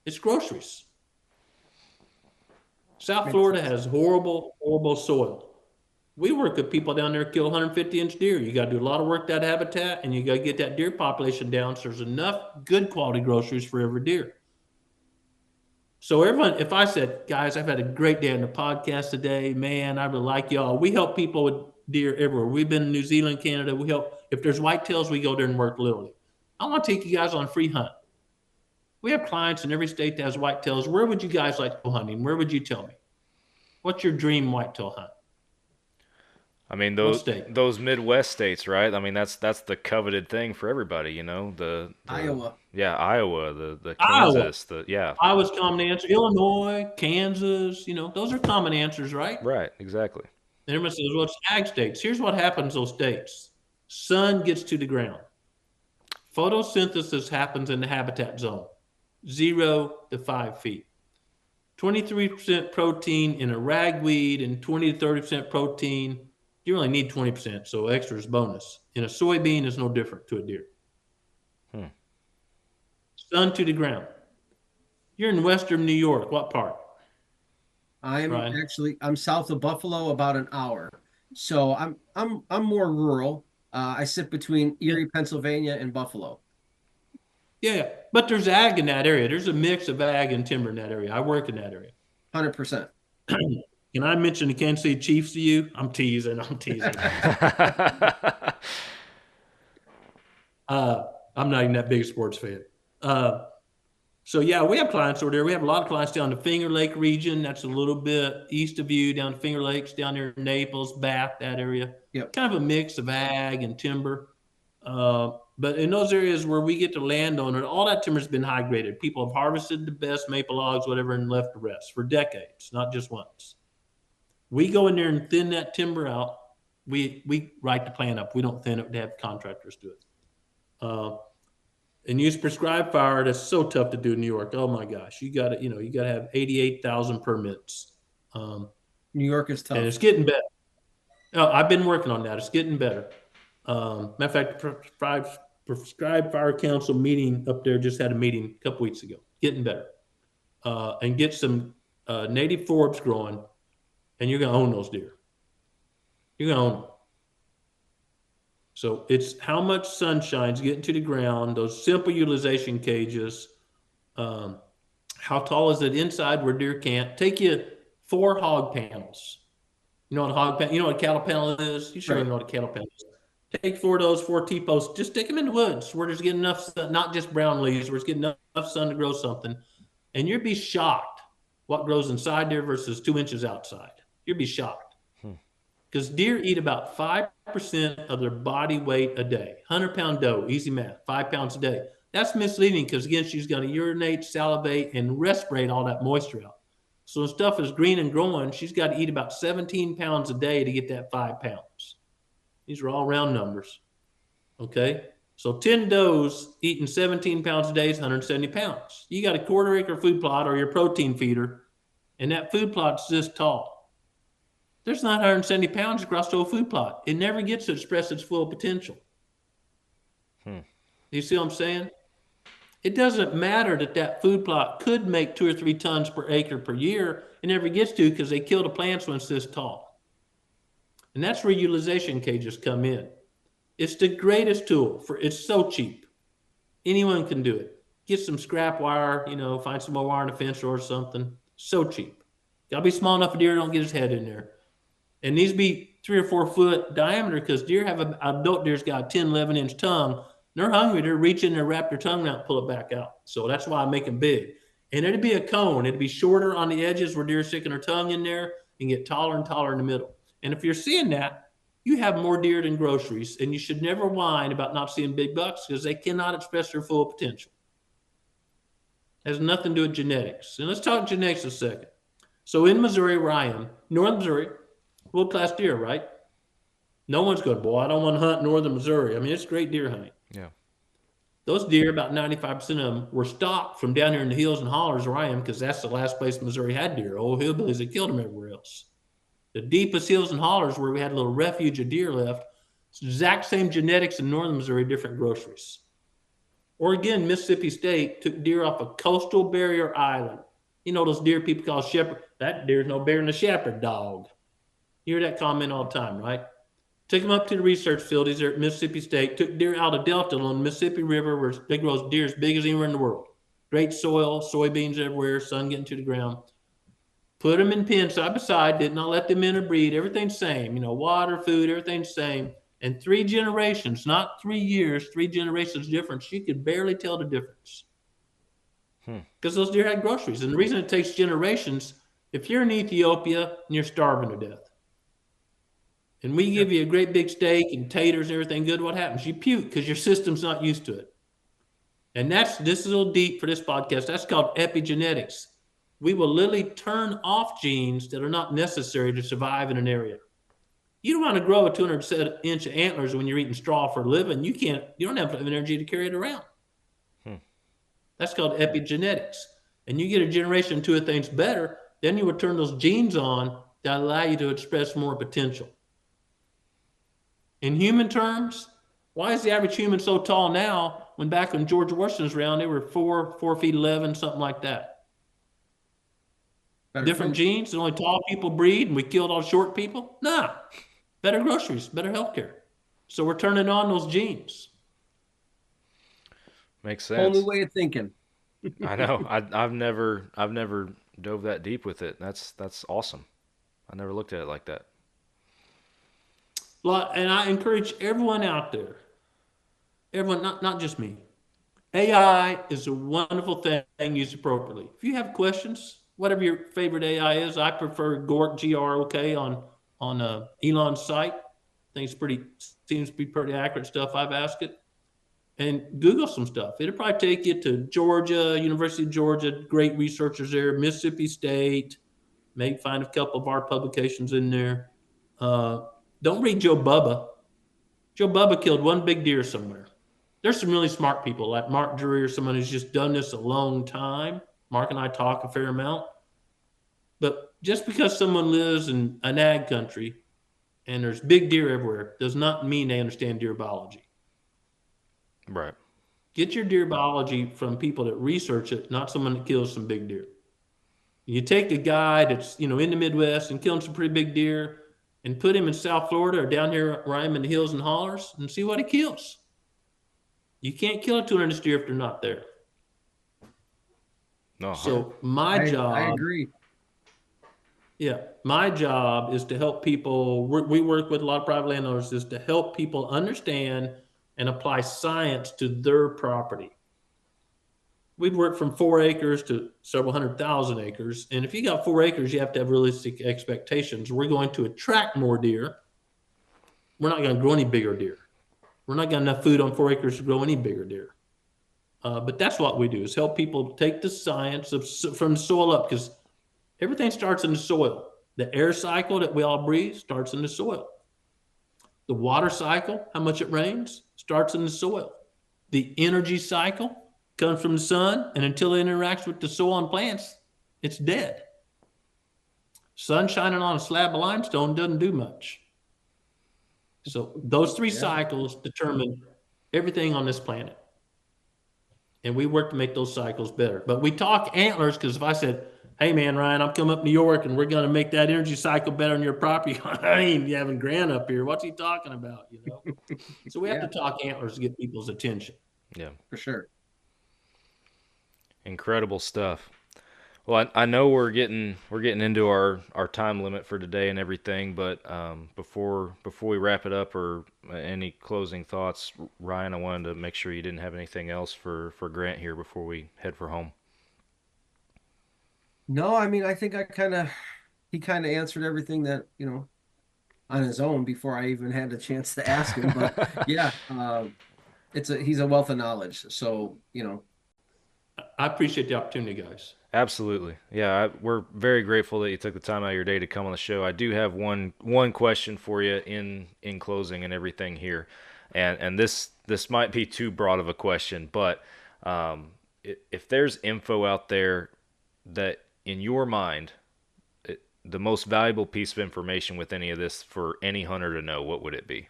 Speaker 8: It's groceries. South Florida has horrible, horrible soil. We work with people down there kill 150-inch deer. You got to do a lot of work that habitat, and you got to get that deer population down so there's enough good quality groceries for every deer. So everyone, if I said, guys, I've had a great day on the podcast today, man, I really like y'all. We help people with deer everywhere. We've been in New Zealand, Canada. We help. If there's whitetails, we go there and work literally. I want to take you guys on a free hunt. We have clients in every state that has whitetails. Where would you guys like to go hunting? Where would you tell me? What's your dream whitetail hunt?
Speaker 1: I mean, those Midwest states, right? I mean, that's the coveted thing for everybody, the
Speaker 3: Iowa.
Speaker 1: Yeah, Iowa, the Kansas, yeah.
Speaker 8: Iowa's common answer. Illinois, Kansas, those are common answers, right?
Speaker 1: Right, exactly.
Speaker 8: And everyone says, well, it's ag states. Here's what happens in those states. Sun gets to the ground. Photosynthesis happens in the habitat zone, 0 to 5 feet. 23% protein in a ragweed and 20 to 30% protein. You only need 20%, so extra is bonus. In a soybean is no different to a deer. Sun to the ground. You're in western New York. What part?
Speaker 3: I'm south of Buffalo, about an hour. So I'm more rural. I sit between Erie, Pennsylvania, and Buffalo.
Speaker 8: Yeah, but there's ag in that area. There's a mix of ag and timber in that area. I work in that area.
Speaker 3: 100%.
Speaker 8: Can I mention the Kansas City Chiefs to you? I'm teasing. I'm not even that big a sports fan. So yeah, we have clients over there. We have a lot of clients down the Finger Lake region. That's a little bit east of you, down to Finger Lakes, down there in Naples, Bath, that area.
Speaker 3: Yep.
Speaker 8: Kind of a mix of ag and timber. But in those areas where we get to land on it, all that timber's been high graded. People have harvested the best maple logs, whatever, and left the rest for decades, not just once. We go in there and thin that timber out. We write the plan up. We don't thin it. They have contractors do it. And use prescribed fire. That's so tough to do in New York. Oh my gosh, you got to have 88,000 permits.
Speaker 3: New York is tough.
Speaker 8: And it's getting better. Oh, I've been working on that. It's getting better. Matter of fact, prescribed fire council meeting up there just had a meeting a couple weeks ago. Getting better. And get some native forbs growing, and you're gonna own those deer. You're gonna own them. So it's how much sunshine's getting to the ground, those simple utilization cages. How tall is it inside where deer can't? Take you 4 hog panels. You know what a hog panel, you know what a cattle panel is? You sure know what a cattle panel is. Take 4 of those, 4 T-posts, just stick them in the woods where there's getting enough sun, not just brown leaves, where it's getting enough sun to grow something. And you'd be shocked what grows inside there versus 2 inches outside. You'd be shocked. Because deer eat about 5% of their body weight a day. 100-pound doe, easy math, 5 pounds a day. That's misleading because, again, she's going to urinate, salivate, and respirate all that moisture out. So when stuff is green and growing, she's got to eat about 17 pounds a day to get that 5 pounds. These are all round numbers, okay? So 10 does eating 17 pounds a day is 170 pounds. You got a quarter-acre food plot or your protein feeder, and that food plot's this tall. There's not 170 pounds across the whole food plot. It never gets to express its full potential. You see what I'm saying? It doesn't matter that that food plot could make 2 or 3 tons per acre per year. It never gets to because they kill the plants when it's this tall. And that's where utilization cages come in. It's the greatest tool for, it's so cheap. Anyone can do it. Get some scrap wire, find some more wire in a fence or something. So cheap. Gotta be small enough a deer don't get his head in there. And needs to be 3 or 4 foot diameter because deer have adult deer's got a 10, 11 inch tongue. They're hungry. They're reaching, they wrap their tongue out, pull it back out. So that's why I make them big. And it'd be a cone. It'd be shorter on the edges where deer are sticking their tongue in there and get taller and taller in the middle. And if you're seeing that, you have more deer than groceries. And you should never whine about not seeing big bucks because they cannot express their full potential. It has nothing to do with genetics. And let's talk genetics a second. So in Missouri, where I am, northern Missouri, world-class deer, right? No one's going, boy, I don't want to hunt northern Missouri. I mean, it's great deer hunting.
Speaker 1: Yeah.
Speaker 8: Those deer, about 95% of them, were stocked from down here in the hills and hollers where I am because that's the last place Missouri had deer. Old hillbillies that killed them everywhere else. The deepest hills and hollers where we had a little refuge of deer left, it's the exact same genetics in northern Missouri, different groceries. Or again, Mississippi State took deer off a coastal barrier island. You know those deer people call shepherd. That deer's no bigger than a shepherd dog. You hear that comment all the time, right? Took them up to the research facilities there at Mississippi State, took deer out of Delta on the Mississippi River where they grow deer as big as anywhere in the world. Great soil, soybeans everywhere, sun getting to the ground. Put them in pens side by side, did not let them interbreed, everything's same. Water, food, everything's same. And 3 generations, not 3 years, 3 generations difference, you could barely tell the difference. Because those deer had groceries. And the reason it takes generations, if you're in Ethiopia and you're starving to death, and we give you a great big steak and taters and everything good, what happens? You puke because your system's not used to it. And this is a little deep for this podcast. That's called epigenetics. We will literally turn off genes that are not necessary to survive in an area. You don't want to grow a 200-inch antlers when you're eating straw for a living. You don't have enough energy to carry it around. That's called epigenetics. And you get a generation or 2 of things better, then you would turn those genes on that allow you to express more potential. In human terms, why is the average human so tall now when back when George Washington was around, they were 4 feet 11, something like that? Different genes, and only tall people breed, and we killed all short people? Nah, better groceries, better healthcare. So we're turning on those genes.
Speaker 1: Makes sense.
Speaker 3: Whole new way of thinking.
Speaker 1: I know. I've never dove that deep with it. That's awesome. I never looked at it like that.
Speaker 8: And I encourage everyone out there, everyone, not just me, AI is a wonderful thing used appropriately. If you have questions, whatever your favorite AI is, I prefer Gork, Grok, on Elon's site. Seems to be pretty accurate stuff. I've asked it, and Google some stuff. It'll probably take you to Georgia, University of Georgia, great researchers there, Mississippi State. Maybe find a couple of our publications in there. Uh, don't read Joe Bubba. Joe Bubba killed one big deer somewhere. There's some really smart people like Mark Drury or someone who's just done this a long time. Mark and I talk a fair amount. But just because someone lives in an ag country and there's big deer everywhere does not mean they understand deer biology.
Speaker 1: Right.
Speaker 8: Get your deer biology from people that research it, not someone that kills some big deer. You take a guy that's in the Midwest and killing some pretty big deer and put him in South Florida or down here where I'm in the hills and hollers and see what he kills. You can't kill a 200 deer if they're not there.
Speaker 1: No.
Speaker 8: So my
Speaker 3: I
Speaker 8: job,
Speaker 3: agree.
Speaker 8: yeah, my job is to help people. We work with a lot of private landowners, is to help people understand and apply science to their property. We've worked from 4 acres to several 100,000 acres. And if you got 4 acres, you have to have realistic expectations. We're going to attract more deer. We're not going to grow any bigger deer. We're not got enough food on 4 acres to grow any bigger deer. But that's what we do, is help people take the science from the soil up, because everything starts in the soil. The air cycle that we all breathe starts in the soil. The water cycle, how much it rains, starts in the soil. The energy cycle comes from the sun, and until it interacts with the soil and plants, it's dead. Sun shining on a slab of limestone doesn't do much. So those 3 cycles determine everything on this planet. And we work to make those cycles better. But we talk antlers, because if I said, hey man, Ryan, I'm coming up New York and we're going to make that energy cycle better on your property, I ain't having Grant up here. What's he talking about? So we have to talk antlers to get people's attention.
Speaker 1: Yeah.
Speaker 3: For sure.
Speaker 1: Incredible stuff. Well, I know we're getting into our time limit for today and everything, but before we wrap it up, or any closing thoughts, Ryan, I wanted to make sure you didn't have anything else for Grant here before we head for home.
Speaker 3: No, I mean, I think he kind of answered everything that, on his own before I even had a chance to ask him. But yeah, he's a wealth of knowledge. So,
Speaker 8: I appreciate the opportunity, guys.
Speaker 1: Absolutely. Yeah, we're very grateful that you took the time out of your day to come on the show. I do have one question for you in closing and everything here. And this might be too broad of a question, but if there's info out there that, in your mind, the most valuable piece of information with any of this for any hunter to know, what would it be?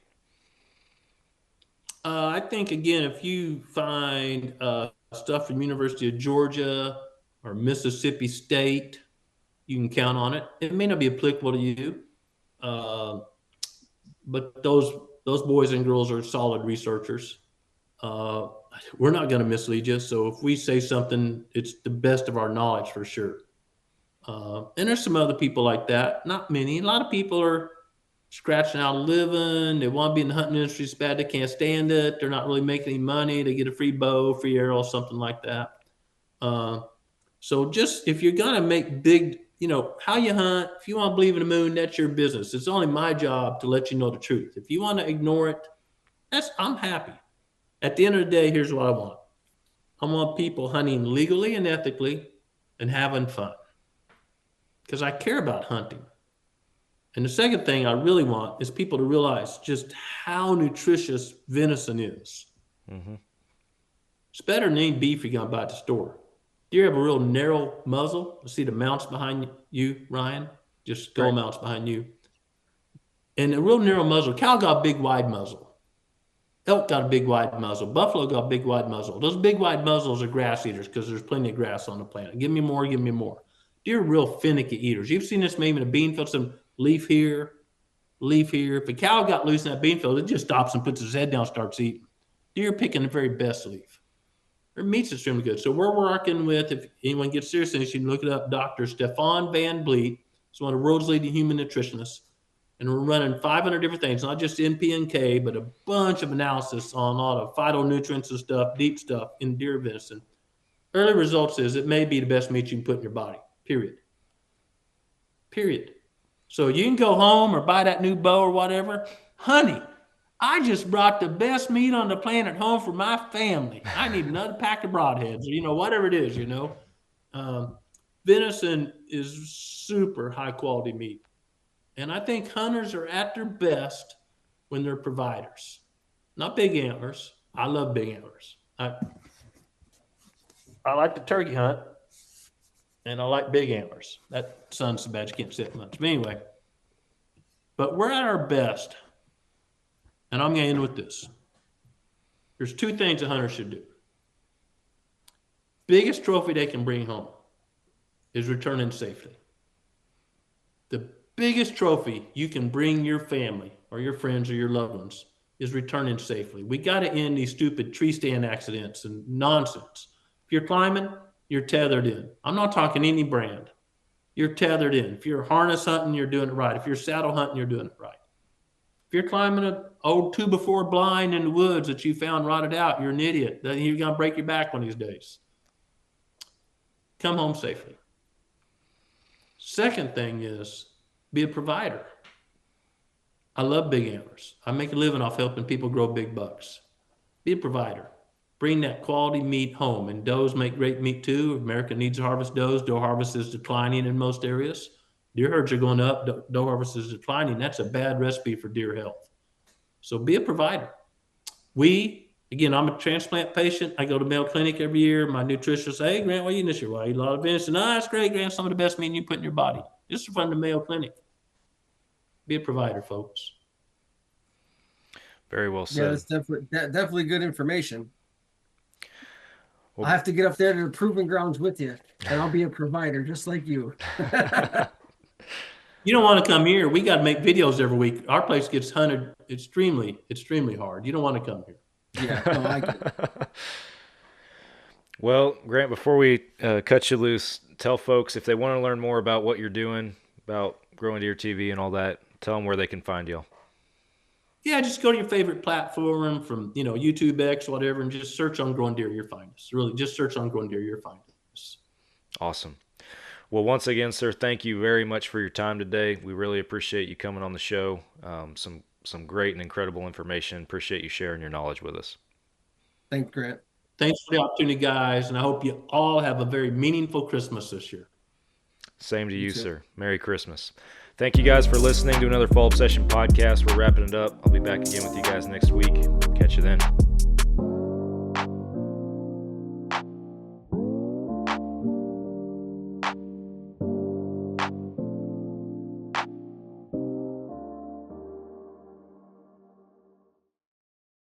Speaker 8: I think, again, if you find stuff from University of Georgia or Mississippi State, you can count on it. It may not be applicable to you, but those boys and girls are solid researchers. We're not going to mislead you. So if we say something, it's the best of our knowledge for sure. And there's some other people like that. Not many. A lot of people are scratching out a living. They want to be in the hunting industry so bad they can't stand it. They're not really making any money. They get a free bow, free arrow, something like that. So just, if you're going to make big, how you hunt, if you want to believe in the moon, that's your business. It's only my job to let you know the truth. If you want to ignore it, I'm happy. At the end of the day, here's what I want. I want people hunting legally and ethically and having fun, because I care about hunting. And the second thing I really want is people to realize just how nutritious venison is.
Speaker 1: Mm-hmm.
Speaker 8: It's better than any beef you're going to buy at the store. Deer have a real narrow muzzle. You see the mounts behind you, Ryan? Just skull mounts behind you. And a real narrow muzzle. Cow got a big, wide muzzle. Elk got a big, wide muzzle. Buffalo got a big, wide muzzle. Those big, wide muzzles are grass eaters, because there's plenty of grass on the planet. Give me more, give me more. Deer are real finicky eaters. You've seen this maybe in a bean field, some leaf here, leaf here. If a cow got loose in that bean field, it just stops and puts his head down and starts eating. Deer picking the very best leaf. Their meat's extremely good. So we're working with, if anyone gets serious, you can look it up, Dr. Stefan Van Vliet. He's one of the world's leading human nutritionists. And we're running 500 different things, not just NP and K, but a bunch of analysis on all the phytonutrients and stuff, deep stuff in deer venison. Early results is it may be the best meat you can put in your body, period. Period. So you can go home or buy that new bow or whatever. Honey, I just brought the best meat on the planet home for my family. I need another pack of broadheads, or, whatever it is, Venison is super high quality meat. And I think hunters are at their best when they're providers. Not big antlers. I love big antlers. I like the turkey hunt, and I like big antlers. That sun's so bad you can't sit much. But anyway, but we're at our best. And I'm going to end with this. There's two things a hunter should do. Biggest trophy they can bring home is returning safely. The biggest trophy you can bring your family or your friends or your loved ones is returning safely. We got to end these stupid tree stand accidents and nonsense. If you're climbing, you're tethered in. I'm not talking any brand. You're tethered in. If you're harness hunting, you're doing it right. If you're saddle hunting, you're doing it right. If you're climbing an old 2x4 blind in the woods that you found rotted out, you're an idiot. Then you're going to break your back one of these days. Come home safely. Second thing is be a provider. I love big antlers. I make a living off helping people grow big bucks. Be a provider. Bring that quality meat home. And does make great meat too. America needs to harvest does. Doe harvest is declining in most areas. Deer herds are going up. Doe harvest is declining. That's a bad recipe for deer health. So be a provider. Again, I'm a transplant patient. I go to Mayo Clinic every year. My nutritionist says, "Hey, Grant, what are you eating this year?" "Well, I eat a lot of venison." "Ah, that's great, Grant. Some of the best meat you put in your body." This is from the Mayo Clinic. Be a provider, folks.
Speaker 1: Very well said.
Speaker 3: Yeah, that's definitely good information.
Speaker 1: Well,
Speaker 3: I'll have to get up there to the proving grounds with you, and I'll be a provider just like you.
Speaker 8: You don't want to come here. We got to make videos every week. Our place gets hunted extremely, extremely hard. You don't want to come here.
Speaker 3: Yeah, no, I get it.
Speaker 1: Well, Grant, before we cut you loose, tell folks if they want to learn more about what you're doing, about Growing Deer TV and all that, tell them where they can find you.
Speaker 8: Yeah, just go to your favorite platform from, YouTube X, whatever, and just search on Growing Deer. You'll find us. Really, just search on Growing Deer. You'll find us.
Speaker 1: Awesome. Well, once again, sir, thank you very much for your time today. We really appreciate you coming on the show. Some great and incredible information. Appreciate you sharing your knowledge with us.
Speaker 3: Thanks, Grant.
Speaker 8: Thanks for the opportunity, guys, and I hope you all have a very meaningful Christmas this year.
Speaker 1: Same to you, sir. Merry Christmas. Thank you guys for listening to another Fall Obsession podcast. We're wrapping it up. I'll be back again with you guys next week. Catch you then.